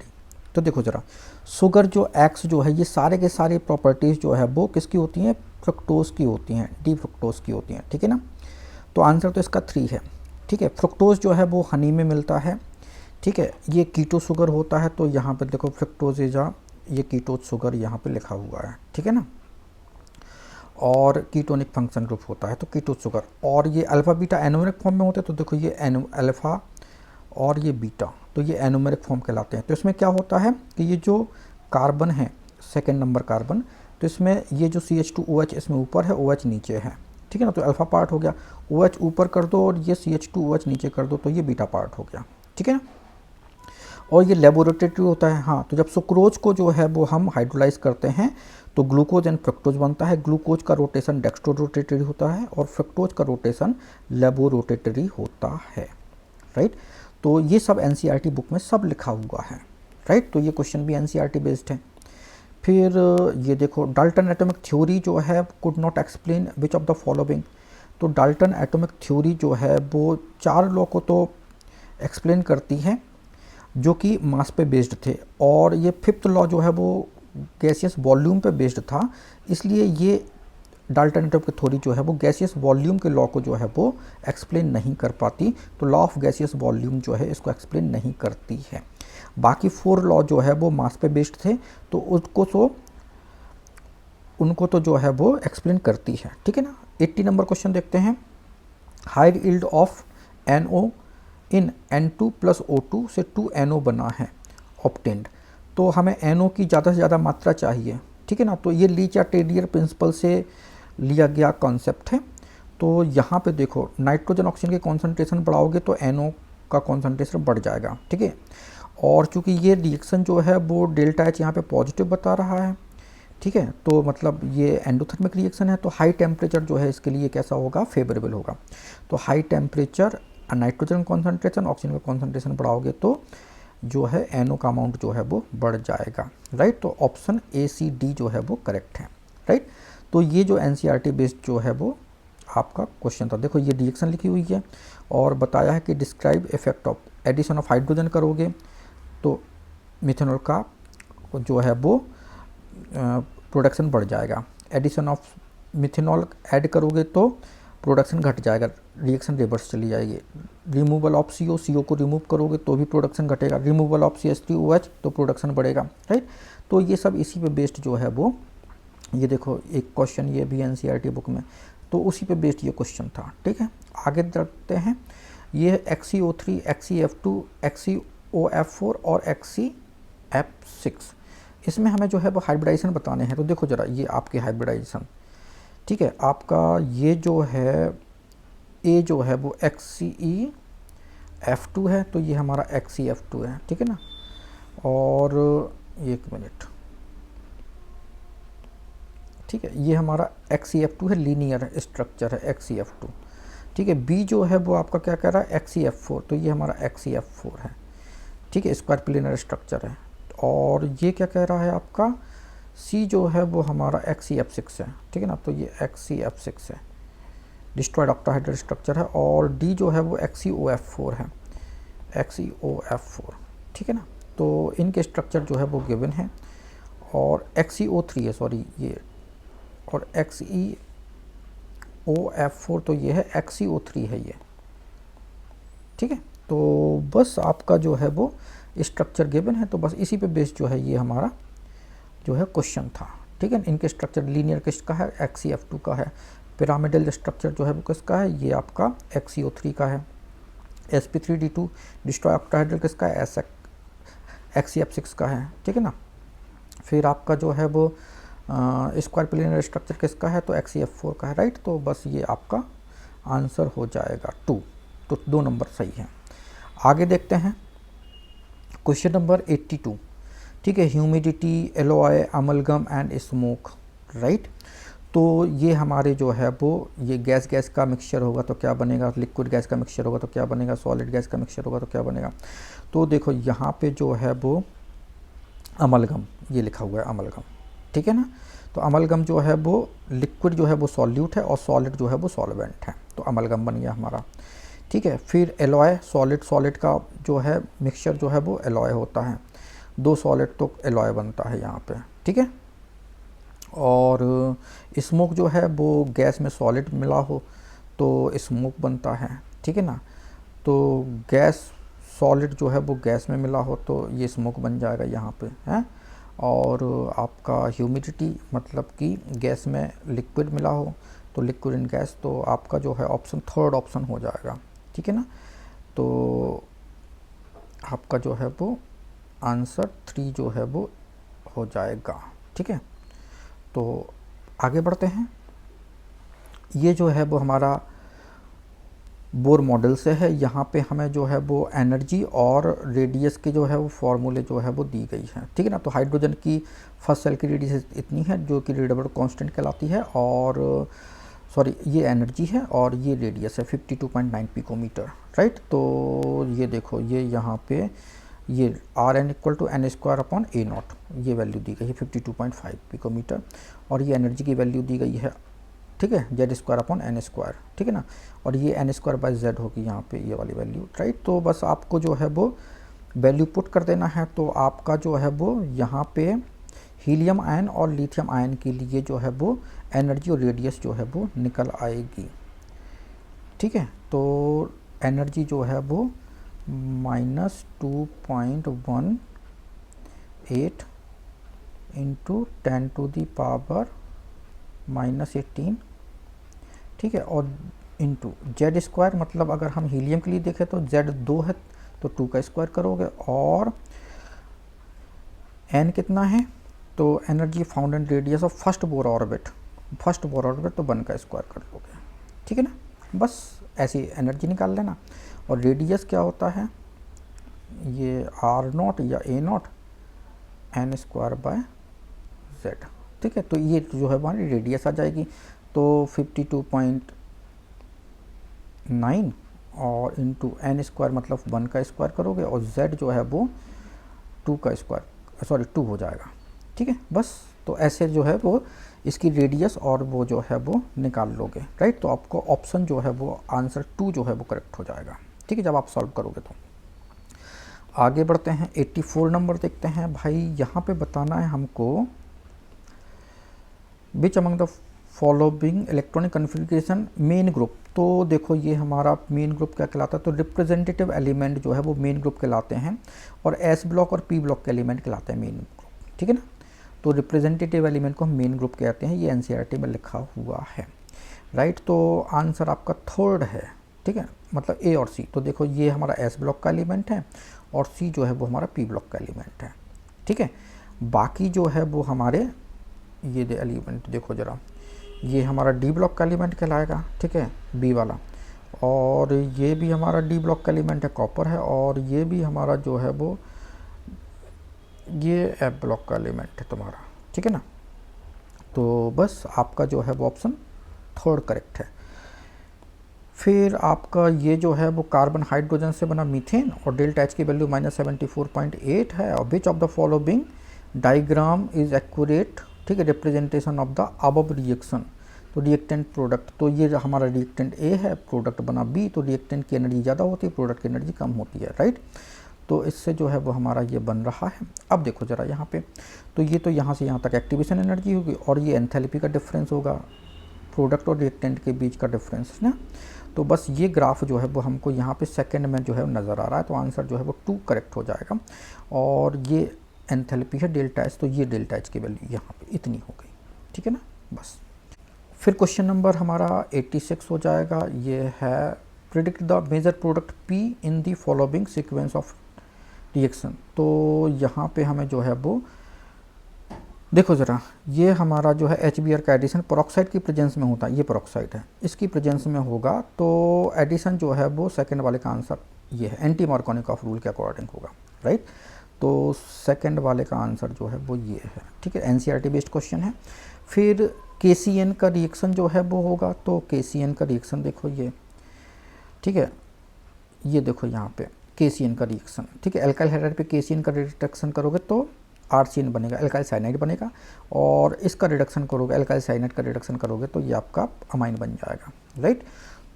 तो देखो जरा, शुगर जो एक्स जो है ये सारे के सारे प्रॉपर्टीज़ जो है वो किसकी होती हैं, फ्रुक्टोज की होती हैं, डी फ्रुक्टोज की होती हैं। ठीक है ना, तो आंसर तो इसका 3 है। ठीक है, फ्रुक्टोज जो है वो हनी में मिलता है। ठीक है, ये कीटो शुगर होता है, तो यहाँ पे देखो फ्रुक्टोज इज आ, ये कीटो शुगर यहाँ पे लिखा हुआ है। ठीक है ना, और कीटोनिक फंक्शन ग्रुप होता है तो कीटो शुगर, और ये अल्फ़ा बीटा एनोमेरिक फॉर्म में होते हैं, तो देखो ये अल्फ़ा और ये बीटा, तो ये एनोमेरिक फॉर्म कहलाते हैं। तो इसमें क्या होता है कि ये जो कार्बन है, सेकेंड नंबर कार्बन, तो इसमें ये जो CH2OH इसमें ऊपर है, OH नीचे है। ठीक है ना, तो अल्फ़ा पार्ट हो गया, OH ऊपर कर दो और ये CH2OH नीचे कर दो, तो ये बीटा पार्ट हो गया। ठीक है ना, और ये लेबोरेटरी होता है। हाँ, तो जब सुक्रोज को जो है वो हम हाइड्रोलाइज करते हैं तो ग्लूकोज एंड फ्रक्टोज बनता है। ग्लूकोज का रोटेशन डेक्स्ट्रो रोटेटरी होता है और फ्रक्टोज का रोटेशन लेबो रोटेटरी होता है। राइट, तो ये सब NCERT बुक में सब लिखा हुआ है। राइट, तो ये क्वेश्चन भी NCERT बेस्ड है। फिर ये देखो, डाल्टन एटॉमिक थ्योरी जो है could not explain which of the following. तो डाल्टन एटॉमिक थ्योरी जो है वो 4 लॉ को तो एक्सप्लेन करती है जो कि मास पे बेस्ड थे, और ये 5th लॉ जो है वो गैसियस वॉल्यूम पे बेस्ड था, इसलिए ये डाल्टन एटॉमिक थ्योरी जो है वो गैसियस वॉल्यूम के लॉ को जो है वो एक्सप्लेन नहीं कर पाती। तो लॉ ऑफ गैसियस वॉल्यूम जो है इसको एक्सप्लेन नहीं करती है। बाकी 4 लॉ जो है वो मास पे बेस्ड थे, तो उनको तो जो है वो एक्सप्लेन करती है। ठीक है ना, 80 नंबर क्वेश्चन देखते हैं। High yield of NO in N2 + O2 से 2NO बना है ऑब्टेन्ड। तो हमें NO की ज़्यादा से ज़्यादा मात्रा चाहिए। ठीक है ना, तो ये ली चार्टेरियर प्रिंसिपल से लिया गया कॉन्सेप्ट है। तो यहाँ पे देखो, नाइट्रोजन ऑक्सीजन के कॉन्सेंट्रेशन बढ़ाओगे तो NO का कॉन्सेंट्रेशन बढ़ जाएगा। ठीक है, और चूँकि ये रिएक्शन जो है वो ΔH यहाँ पे पॉजिटिव बता रहा है। ठीक है, तो मतलब ये एंडोथर्मिक रिएक्शन है, तो हाई टेम्परेचर जो है इसके लिए कैसा होगा, फेवरेबल होगा। तो high temperature nitrogen concentration, oxygen का कॉन्सेंट्रेशन बढ़ाओगे तो जो है NO का अमाउंट जो है वो बढ़ जाएगा। राइट, तो ऑप्शन ACD जो है वो करेक्ट है। राइट, तो ये जो NCERT बेस्ड जो है वो आपका क्वेश्चन था। देखो ये रिएक्शन लिखी हुई है और बताया है कि describe effect of addition of hydrogen करोगे तो मिथेनॉल का जो है वो प्रोडक्शन बढ़ जाएगा। एडिशन ऑफ मिथेनॉल ऐड करोगे तो प्रोडक्शन घट जाएगा, रिएक्शन रिवर्स चली जाएगी। रिमूवल ऑफ CO को रिमूव करोगे तो भी प्रोडक्शन घटेगा। रिमूवल ऑफ CH3OH तो प्रोडक्शन बढ़ेगा। राइट, तो ये सब इसी पे बेस्ड जो है वो, ये देखो एक क्वेश्चन ये भी NCERT बुक में, तो उसी पे बेस्ड ये क्वेश्चन था। ठीक है, आगे बढ़ते हैं। ये XeO3, XeF2, XeOF4 और XeF6, इसमें हमें जो है वो हाइब्रिडाइजेशन बताने हैं। तो देखो जरा, ये आपके हाइब्रिडाइजेशन, ठीक है, आपका ये जो है A जो है वो XeF2 है, तो ये हमारा XeF2 है। ठीक है ना, और एक मिनट, ठीक है, ये हमारा XeF2 है, लीनियर स्ट्रक्चर है XeF2। ठीक है, B जो है वो आपका क्या कह रहा है, XeF4, तो ये हमारा XeF4 है। ठीक है, स्क्वायर प्लेनर स्ट्रक्चर है। और ये क्या कह रहा है आपका, C जो है वो हमारा XeF6 है। ठीक है ना, तो ये XeF6 है, डिस्ट्रॉयड ऑक्टाहेड्रल स्ट्रक्चर है। और D जो है वो XeOF4 है, XeOF4। ठीक है ना, तो इनके स्ट्रक्चर जो है वो गिवन है। और XeO3 है, सॉरी ये, और XeOF4 तो ये है, XeO3 है ये। ठीक है, तो बस आपका जो है वो स्ट्रक्चर गिवन है, तो बस इसी पे बेस्ड जो है ये हमारा जो है क्वेश्चन था। ठीक है, इनके स्ट्रक्चर लीनियर किसका है, XeF2 का है। पिरामिडल स्ट्रक्चर जो है वो किसका है, ये आपका XeO3 का है। sp3d2 डिस्ट्रॉय ऑक्टाहेड्रल किसका है, XeF6 का है। ठीक है ना, फिर आपका जो है वो स्क्वायर प्लेनर स्ट्रक्चर किसका है, तो XeF4 का है, राइट। तो बस ये आपका आंसर हो जाएगा 2, तो 2 नंबर सही है। आगे देखते हैं क्वेश्चन नंबर 82, ठीक है। Humidity, alloy, amalgam and smoke, right. तो ये हमारे जो है वो ये गैस गैस का मिक्सचर होगा तो क्या बनेगा, लिक्विड गैस का मिक्सचर होगा तो क्या बनेगा, सॉलिड गैस का मिक्सचर होगा तो क्या बनेगा। तो देखो यहाँ पे जो है वो अमलगम ये लिखा हुआ है, अमलगम, ठीक है ना। तो अमलगम जो है वो लिक्विड जो है वो सॉल्यूट है और सॉलिड जो है वो सॉल्वेंट है, तो अमलगम बन गया हमारा, ठीक है। फिर एलॉय, सॉलिड सॉलिड का जो है मिक्सचर जो है वो एलॉय होता है, 2 सॉलिड तो एलॉय बनता है यहाँ पे, ठीक है। और स्मोक जो है वो गैस में सॉलिड मिला हो तो स्मोक बनता है, ठीक है ना। तो गैस सॉलिड जो है वो गैस में मिला हो तो ये स्मोक बन जाएगा यहाँ पे, है। और आपका ह्यूमिडिटी मतलब कि गैस में लिक्विड मिला हो तो लिक्विड इन गैस, तो आपका जो है ऑप्शन थर्ड ऑप्शन हो जाएगा, ठीक है ना। तो आपका जो है वो आंसर 3 जो है वो हो जाएगा, ठीक है। तो आगे बढ़ते हैं। ये जो है वो हमारा बोर मॉडल से है, यहाँ पे हमें जो है वो एनर्जी और रेडियस की जो है वो फॉर्मूले जो है वो दी गई है, ठीक है ना। तो हाइड्रोजन की फर्स्ट सेल की रेडियस इतनी है जो कि रेडिएबल कांस्टेंट कहलाती है, और सॉरी ये एनर्जी है और ये रेडियस है 52.9 पिकोमीटर, राइट। तो ये देखो ये यहाँ पे ये Rn इक्वल टू n²/a0 ये वैल्यू दी गई है 52.5 पिकोमीटर, और ये एनर्जी की वैल्यू दी गई है, ठीक है, Z²/n², ठीक है ना। और ये n²/z होगी यहाँ पे ये वाली वैल्यू, राइट। तो बस आपको जो है वो वैल्यू पुट कर देना है, तो आपका जो है वो यहाँ पे हीलियम आयन और लिथियम आयन के लिए जो है वो एनर्जी और रेडियस जो है वो निकल आएगी, ठीक है। तो एनर्जी जो है वो -2.18 इंटू 10⁻⁻18, ठीक है। और इंटू Z² मतलब अगर हम हीलियम के लिए देखें तो Z 2 है तो 2 का स्क्वायर करोगे, और N कितना है तो energy found in radius of first Bohr orbit तो 1 का स्क्वायर कर लोगे, ठीक है ना। बस ऐसी एनर्जी निकाल लेना। और रेडियस क्या होता है, ये R0 या A0 n²/z, ठीक है। तो ये जो है हमारी रेडियस आ जाएगी, तो 52.9 और इंटू n² मतलब 1 का स्क्वायर करोगे, और z जो है वो 2 का स्क्वायर, सॉरी 2 हो जाएगा, ठीक है। बस तो ऐसे जो है वो इसकी रेडियस और वो जो है वो निकाल लोगे, राइट। तो आपको ऑप्शन जो है वो आंसर 2 जो है वो करेक्ट हो जाएगा, ठीक है, जब आप सॉल्व करोगे तो। आगे बढ़ते हैं 84 नंबर देखते हैं भाई। यहाँ पे बताना है हमको which among the following electronic configuration main group. तो देखो ये हमारा मेन ग्रुप क्या कहलाता है, तो रिप्रेजेंटेटिव एलिमेंट जो है वो मेन ग्रुप कहलाते हैं, और एस ब्लॉक और पी ब्लॉक के एलिमेंट कहलाते हैं मेन ग्रुप, ठीक है ना। तो रिप्रेजेंटेटिव एलिमेंट को हम मेन ग्रुप कहते हैं, ये एनसीईआरटी में लिखा हुआ है, राइट। तो आंसर आपका थर्ड है, ठीक है, मतलब ए और सी। तो देखो ये हमारा एस ब्लॉक का एलिमेंट है और सी जो है वो हमारा पी ब्लॉक का एलिमेंट है, ठीक है। बाकी जो है वो हमारे ये एलिमेंट देखो ज़रा, ये हमारा डी ब्लॉक का एलिमेंट कहलाएगा, ठीक है, बी वाला, और ये भी हमारा डी ब्लॉक का एलिमेंट है, कॉपर है, और ये भी हमारा जो है वो ये एफ ब्लॉक का एलिमेंट है तुम्हारा, ठीक है ना। तो बस आपका जो है वो ऑप्शन थर्ड करेक्ट है। फिर आपका ये जो है वो कार्बन हाइड्रोजन से बना मीथेन, और डेल्टा एच की वैल्यू -74.8 है, और विच of the following diagram is accurate, ठीक है, representation of the above reaction. तो रिएक्टेंट प्रोडक्ट, तो ये हमारा रिएक्टेंट ए है, प्रोडक्ट बना बी, तो रिएक्टेंट की एनर्जी ज़्यादा होती है, प्रोडक्ट की एनर्जी कम होती है, राइट। तो इससे जो है वो हमारा ये बन रहा है। अब देखो ज़रा यहाँ पे, तो ये तो यहाँ से यहाँ तक एक्टिवेशन एनर्जी होगी, और ये एंथैल्पी का डिफरेंस होगा, प्रोडक्ट और रिएक्टेंट के बीच का डिफरेंस ना। तो बस ये ग्राफ जो है वो हमको यहाँ पे सेकंड में जो है नज़र आ रहा है, तो आंसर जो है वो 2 करेक्ट हो जाएगा। और ये एंथैल्पी है डेल्टा एच, तो ये डेल्टा एच की वैल्यू यहाँ पे इतनी हो गई, ठीक है ना। बस फिर क्वेश्चन नंबर हमारा 86 हो जाएगा। ये है predict the major product P in the following sequence of reaction. तो यहाँ पे हमें जो है वो देखो ज़रा, ये हमारा जो है HBr का एडिशन पेरोक्साइड की प्रेजेंस में होता है, ये पेरोक्साइड है, इसकी प्रेजेंस में होगा तो एडिशन जो है वो सेकंड वाले का आंसर ये है, एंटी मार्कोनिकॉफ रूल के अकॉर्डिंग होगा, राइट। तो सेकंड वाले का आंसर जो है वो ये है, ठीक है। NCERT बेस्ड क्वेश्चन है। फिर KCN का रिएक्शन जो है वो होगा, तो KCN का रिएक्शन देखो ये, ठीक है, ये देखो यहाँ पे KCN का रिएक्शन, ठीक है। एल्काइल हाइड्राइड पे KCN का रिडक्शन करोगे तो RCN बनेगा, एल्काइल साइनाइड बनेगा, और इसका रिडक्शन करोगे, एल्काइल साइनाइड का रिडक्शन करोगे तो ये आपका अमाइन बन जाएगा, राइट।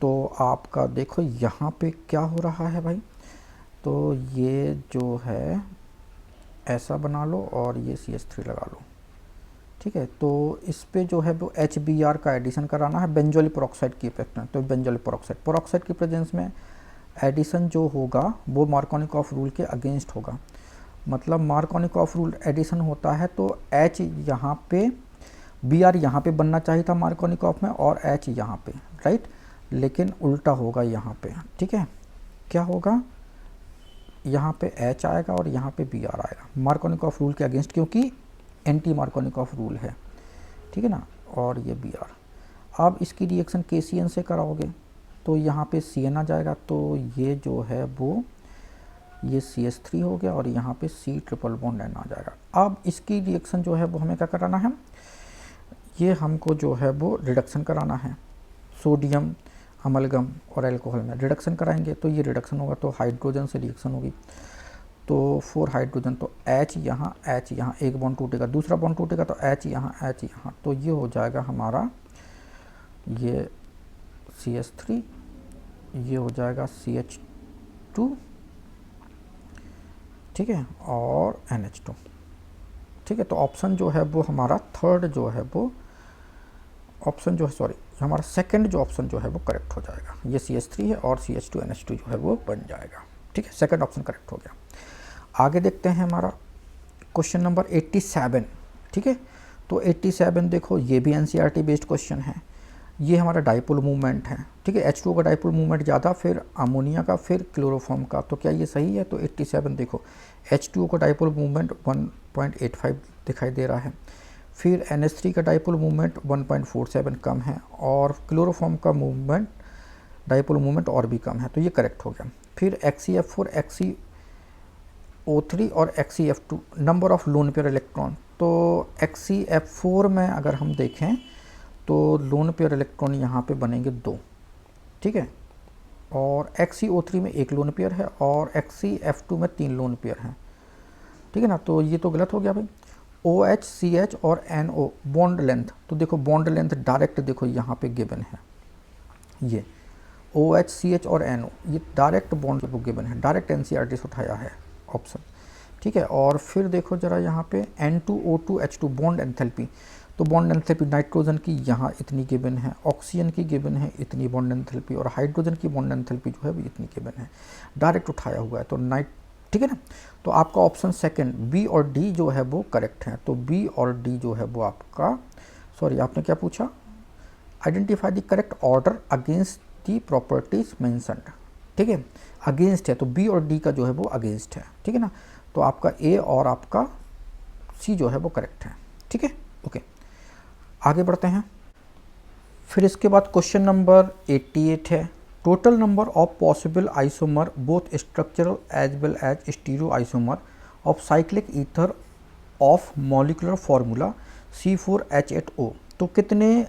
तो आपका देखो यहाँ पे क्या हो रहा है भाई, तो ये जो है ऐसा बना लो और ये CH3 लगा लो, ठीक है। तो इस पे जो है वो HBr का एडिशन कराना है बेंजोइल पेरोक्साइड की इफेक्ट में, तो बेंजोइल पेरोक्साइड की प्रेजेंस में एडिशन जो होगा वो मार्कोनिकॉफ रूल के अगेंस्ट होगा। मतलब मार्कोनिकॉफ रूल एडिशन होता है तो H यहाँ पे, Br यहाँ पे बनना चाहिए था मार्कोनिकॉफ में और H यहाँ पे, राइट, लेकिन उल्टा होगा यहाँ पे, ठीक है। क्या होगा, यहाँ पे H आएगा और यहाँ पे Br आएगा मार्कोनिकॉफ रूल के अगेंस्ट, क्योंकि एंटी मार्कोनिकॉफ रूल है, ठीक है ना। और ये Br, अब इसकी रिएक्शन KCN से कराओगे तो यहाँ पे CN आ जाएगा, तो ये जो है वो ये CH3 हो गया और यहाँ पे C ट्रिपल बॉन्ड N आ जाएगा। अब इसकी रिएक्शन जो है वो हमें क्या कराना है, ये हमको जो है वो रिडक्शन कराना है, सोडियम अमलगम और अल्कोहल में रिडक्शन कराएंगे, तो ये रिडक्शन होगा तो हाइड्रोजन से रिएक्शन होगी, तो 4 हाइड्रोजन, तो H यहाँ, एक बॉन्ड टूटेगा, दूसरा बॉन्ड टूटेगा तो H यहाँ, तो ये हो जाएगा हमारा ये CH3, ये हो जाएगा CH2, ठीक है, और NH2, ठीक है। तो ऑप्शन जो है वो हमारा थर्ड जो है वो ऑप्शन जो है, सॉरी, हमारा सेकंड जो ऑप्शन जो है वो करेक्ट हो जाएगा, ये CH3 है और CH2 NH2 जो है वो बन जाएगा, ठीक है। सेकंड ऑप्शन करेक्ट हो गया। आगे देखते हैं हमारा क्वेश्चन नंबर 87, ठीक है। तो 87 देखो, ये भी NCERT बेस्ड क्वेश्चन है, ये हमारा डाइपोल मूवमेंट है, ठीक है। H2O का डाइपोल मूवमेंट ज़्यादा, फिर अमोनिया का, फिर क्लोरोफॉर्म का, तो क्या ये सही है, तो 87 देखो H2O का डाइपोल मूवमेंट 1.85 दिखाई दे रहा है, फिर NH3 का डाइपोल मूवमेंट 1.47 कम है, और क्लोरोफॉर्म का मूवमेंट डाइपोल मूवमेंट और भी कम है, तो ये करेक्ट हो गया। फिर XeF4, XeO3 और XeF2 number of lone pair electron, तो XeF4 में अगर हम देखें तो लोन पेयर इलेक्ट्रॉन यहाँ पे बनेंगे 2, ठीक है, और XeO3 में 1 लोन पेयर है और XeF2 में 3 लोन पेयर हैं, ठीक है ना। तो ये तो गलत हो गया भाई। OH, CH और NO बॉन्ड लेंथ, तो देखो बॉन्ड लेंथ डायरेक्ट देखो यहाँ पे गिवन है, ये OH, CH और NO ये डायरेक्ट बॉन्ड वो गिवन है, डायरेक्ट NCERT से उठाया है ऑप्शन, ठीक है। और फिर देखो जरा यहाँ पे N2O2H2 बॉन्ड एंथैल्पी, तो बॉन्ड एंथैल्पी नाइट्रोजन की यहाँ इतनी गिवन है, ऑक्सीजन की गिवन है इतनी बॉन्ड एंथैल्पी, और हाइड्रोजन की बॉन्ड एंथैल्पी जो है वो इतनी गिवन है, डायरेक्ट उठाया हुआ है, तो ठीक है ना। तो आपका ऑप्शन सेकंड B और D जो है वो करेक्ट है, तो B और D जो है वो आपका, सॉरी आपने क्या पूछा, identify the correct order against the properties mentioned, ठीक है, अगेंस्ट है तो B और D का जो है वो अगेंस्ट है, ठीक है ना। तो आपका A और आपका C जो है वो करेक्ट है, ठीक है, ओके। आगे बढ़ते हैं। फिर इसके बाद क्वेश्चन नंबर 88 है, total number of possible isomer both structural as well as stereo isomer of cyclic ether of molecular formula C4H8O, तो कितने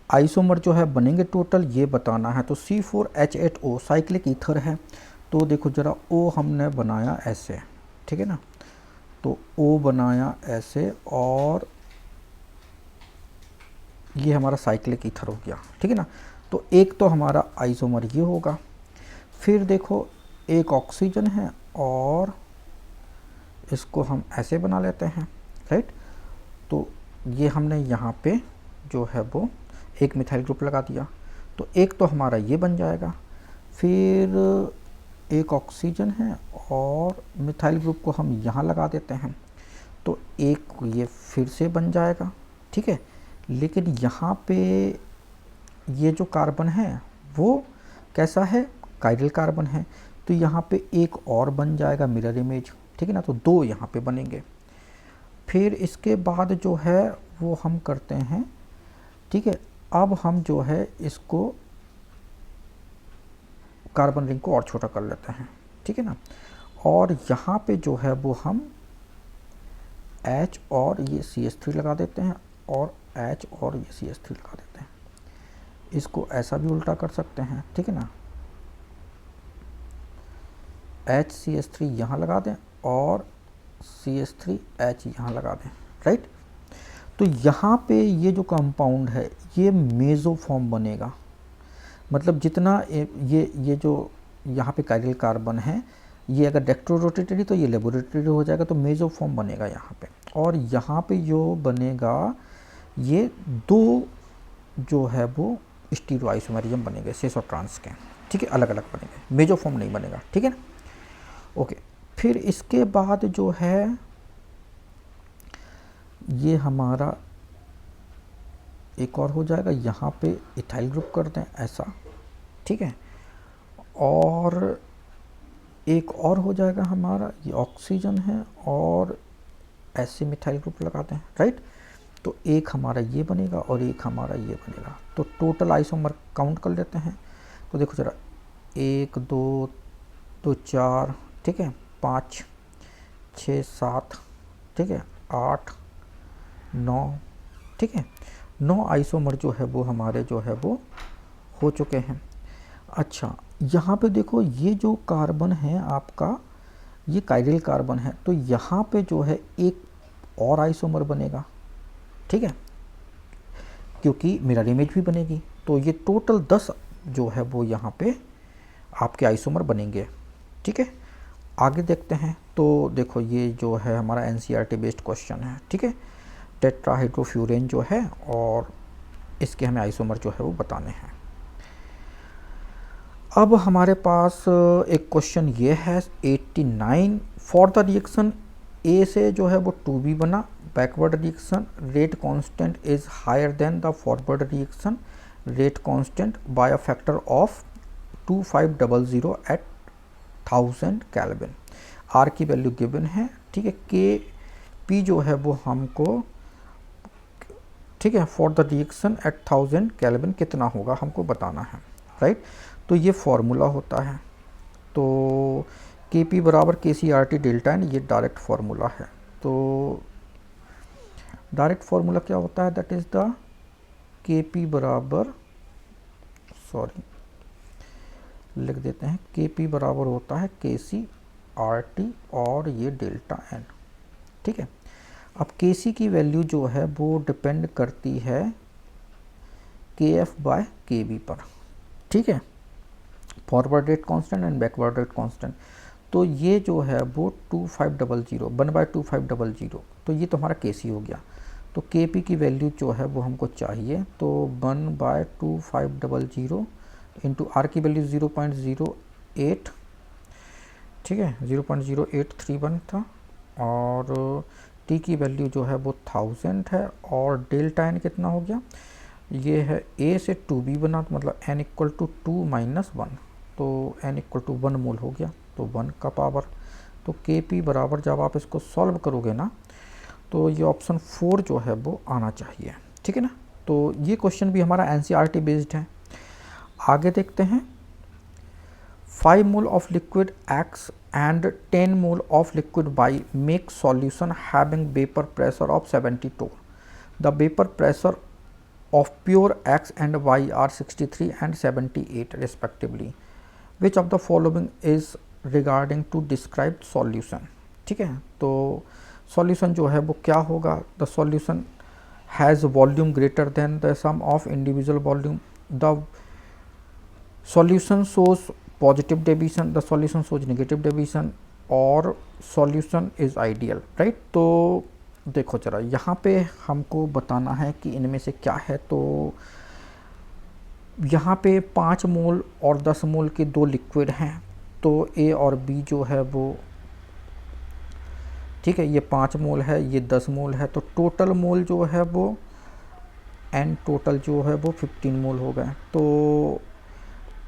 आइसोमर जो है बनेंगे टोटल ये बताना है। तो C4H8O साइक्लिक ईथर है, तो देखो जरा O हमने बनाया ऐसे, ठीक है ना, तो O बनाया ऐसे और ये हमारा साइक्लिक ईथर हो गया, ठीक है ना। तो एक तो हमारा आइसोमर ये होगा, फिर देखो एक ऑक्सीजन है और इसको हम ऐसे बना लेते हैं, राइट। तो ये हमने यहाँ पे जो है वो एक मिथाइल ग्रुप लगा दिया, तो एक तो हमारा ये बन जाएगा, फिर एक ऑक्सीजन है और मिथाइल ग्रुप को हम यहाँ लगा देते हैं, तो एक ये फिर से बन जाएगा, ठीक है। लेकिन यहाँ पे ये जो कार्बन है वो कैसा है, काइरल कार्बन है, तो यहाँ पे एक और बन जाएगा मिरर इमेज, ठीक है ना, तो 2 यहाँ पे बनेंगे। फिर इसके बाद जो है वो हम करते हैं, ठीक है, अब हम जो है इसको कार्बन रिंग को और छोटा कर लेते हैं, ठीक है ना, और यहाँ पे जो है वो हम H और ये CH3 लगा देते हैं और H और ये CH3 लगा देते हैं। इसको ऐसा भी उल्टा कर सकते हैं, ठीक है ना, HCH3 यहाँ लगा दें और CH3H यहाँ लगा दें, राइट। तो यहाँ पे ये जो कंपाउंड है ये मेसोफॉर्म बनेगा, मतलब जितना ये जो यहाँ पे कायरल कार्बन है ये अगर डेक्ट्रोरोटेटरी तो ये लेबोरेटरी हो जाएगा, तो मेसोफॉर्म बनेगा यहाँ पे, और यहाँ पे जो बनेगा ये दो जो है वो स्टीरियोआइसोमेरिज्म बनेंगे सेस और ट्रांस के, ठीक है, अलग अलग बनेंगे, मेसोफॉर्म नहीं बनेगा, ठीक है ना। ओके, फिर इसके बाद जो है ये हमारा एक और हो जाएगा, यहाँ पे इथाइल ग्रुप कर दें ऐसा, ठीक है, और एक और हो जाएगा हमारा ये ऑक्सीजन है और ऐसे मिथाइल ग्रुप लगा दें, राइट। तो एक हमारा ये बनेगा और एक हमारा ये बनेगा। तो टोटल आइसोमर काउंट कर लेते हैं, तो देखो जरा 1 2 2 4, ठीक है, 5 6 7, ठीक है, 8 9, ठीक है, 9 आइसोमर जो है वो हमारे जो है वो हो चुके हैं। अच्छा, यहाँ पे देखो ये जो कार्बन है आपका ये कायरल कार्बन है, तो यहाँ पे जो है एक और आइसोमर बनेगा, ठीक है, क्योंकि मिरर इमेज भी बनेगी, तो ये टोटल 10 जो है वो यहाँ पे आपके आइसोमर बनेंगे, ठीक है। आगे देखते हैं, तो देखो ये जो है हमारा NCERT बेस्ड क्वेश्चन है, ठीक है, टेट्राहाइड्रोफ्यूरेन जो है और इसके हमें आइसोमर जो है वो बताने हैं। अब हमारे पास एक क्वेश्चन ये है 89, फॉर द रिएक्शन ए से जो है वो 2B बना, backward reaction rate constant is higher than the forward reaction rate constant by a factor of 2500 at 1000 kelvin. R की वैल्यू गिवन है, ठीक है, के पी जो है वो हमको, ठीक है, for the reaction at 1000 kelvin कितना होगा हमको बताना है, राइट। तो ये फॉर्मूला होता है, तो के पी बराबर KCRT डेल्टा एन, ये डायरेक्ट फार्मूला है। तो डायरेक्ट फार्मूला क्या होता है, दैट इज द के पी बराबर, सॉरी लिख देते हैं, के पी बराबर होता है KCRT और ये डेल्टा एन, ठीक है। अब KC की वैल्यू जो है वो डिपेंड करती है KF बाय KB पर, ठीक है, forward rate constant and backward rate constant. तो ये जो है वो 2500 1/2500, तो ये तो हमारा KC हो गया। तो KP की वैल्यू जो है वो हमको चाहिए, तो 1/2500 इंटू आर की वैल्यू 0.08, ठीक है, 0.0831 था, और टी की वैल्यू जो है वो 1000 है, और डेल्टा एन कितना हो गया, ये है ए से 2B बना, तो मतलब n इक्वल टू 2 माइनस 1, तो n इक्वल टू 1 मोल हो गया, तो 1 का पावर। तो KP बराबर जब आप इसको सॉल्व करोगे ना, तो ये ऑप्शन 4 जो है वो आना चाहिए, ठीक है ना। तो ये क्वेश्चन भी हमारा NCERT बेस्ड है। आगे देखते हैं, 5 mole of liquid X and 10 mole of liquid Y make solution having vapor pressure of 72. The vapor pressure of pure X and Y are 63 and 78 respectively. Which of the following is regarding to described solution? ठीक है, तो solution जो है वो क्या होगा, the solution has volume greater than the sum of individual volume. The solution shows positive division, the solution shows negative division, और solution is ideal, right। तो देखो जरा यहाँ पे हमको बताना है कि इनमें से क्या है। तो यहाँ पे 5 मोल और 10 मोल के दो लिक्विड हैं, तो ए और बी जो है वो, ठीक है, ये 5 मोल है, ये 10 मोल है, तो टोटल मोल जो है वो एन टोटल जो है वो 15 मोल हो गए। तो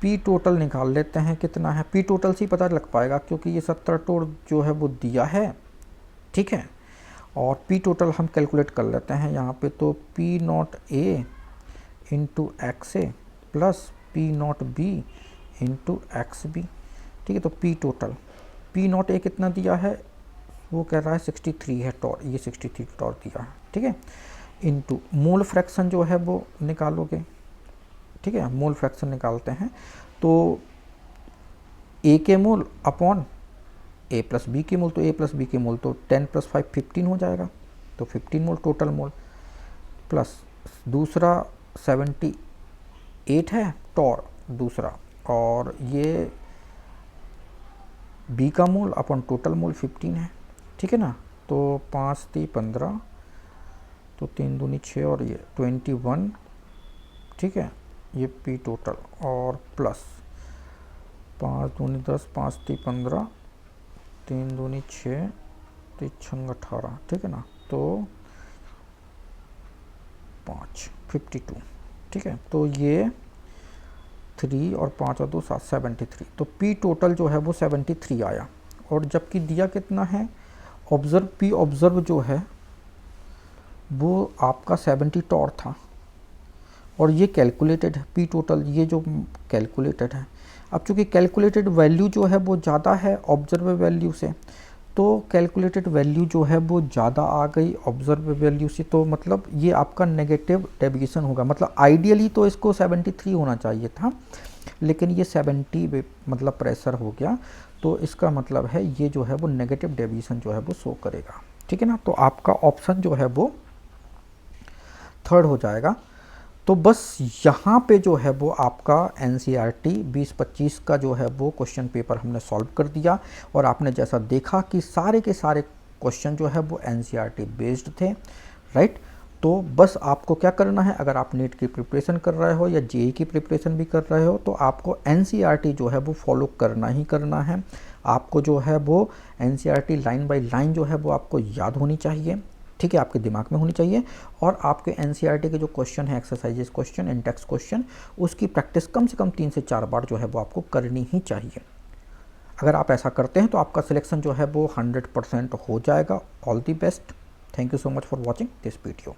पी टोटल निकाल लेते हैं कितना है, पी टोटल से ही पता लग पाएगा क्योंकि ये 70 टोल जो है वो दिया है, ठीक है, और पी टोटल हम कैलकुलेट कर लेते हैं यहाँ पे, तो P not A into X A plus P not B into X B. ठीक है, तो P total, P not A कितना दिया है, वो कह रहा है 63 है टॉर, ये 63 टॉर दिया है। ठीक है, इंटू मोल फ्रैक्शन जो है वो निकालोगे। ठीक है, मोल फ्रैक्शन निकालते हैं, तो ए के मोल अपॉन ए प्लस बी के मोल, तो ए प्लस बी के मोल तो 10 + 5 15 हो जाएगा, तो 15 मोल टोटल मोल, प्लस दूसरा 78 है टॉर दूसरा, और ये बी का मोल अपॉन टोटल मोल 15 है। ठीक है ना, तो 5 × 3 = 15, तो 3 दूनी 6 और ये 21। ठीक है, ये पी टोटल, और प्लस 5 दूनी 10, 5 × 3 = 15, 3 दूनी 6, 3 × 18। ठीक है ना, तो 5 52। ठीक है, तो ये 3 और 5 और 2 7 73, तो पी टोटल जो है वो 73 आया। और जबकि दिया कितना है, ऑब्जर्व पी ऑब्जर्व जो है वो आपका 70 टॉर था, और ये कैलकुलेटेड है पी टोटल, ये जो कैलकुलेटेड है। अब चूँकि कैलकुलेटेड वैल्यू जो है वो ज़्यादा है ऑब्जर्व वैल्यू से, तो कैलकुलेटेड वैल्यू जो है वो ज़्यादा आ गई ऑब्जर्व वैल्यू से, तो मतलब ये आपका नेगेटिव डेविएशन होगा। मतलब आइडियली तो इसको 73 होना चाहिए था, लेकिन ये 70 मतलब प्रेशर हो गया, तो इसका मतलब है ये जो है वो नेगेटिव डेविएशन जो है वो शो करेगा। ठीक है ना, तो आपका ऑप्शन जो है वो थर्ड हो जाएगा। तो बस यहाँ पे जो है वो आपका NCERT 2025 का जो है वो क्वेश्चन पेपर हमने सॉल्व कर दिया, और आपने जैसा देखा कि सारे के सारे क्वेश्चन जो है वो NCERT बेस्ड थे, राइट। तो बस आपको क्या करना है, अगर आप नीट की प्रिपरेशन कर रहे हो या JEE की प्रिपरेशन भी कर रहे हो, तो आपको NCERT जो है वो फॉलो करना ही करना है। आपको जो है वो NCERT लाइन बाय लाइन जो है वो आपको याद होनी चाहिए। ठीक है, आपके दिमाग में होनी चाहिए, और आपके NCERT के जो क्वेश्चन है, एक्सरसाइजेस क्वेश्चन, इंडेक्स क्वेश्चन, उसकी प्रैक्टिस कम से कम 3 से 4 बार जो है वो आपको करनी ही चाहिए। अगर आप ऐसा करते हैं तो आपका सिलेक्शन जो है वो 100% हो जाएगा। All the best. Thank you so much for watching this video.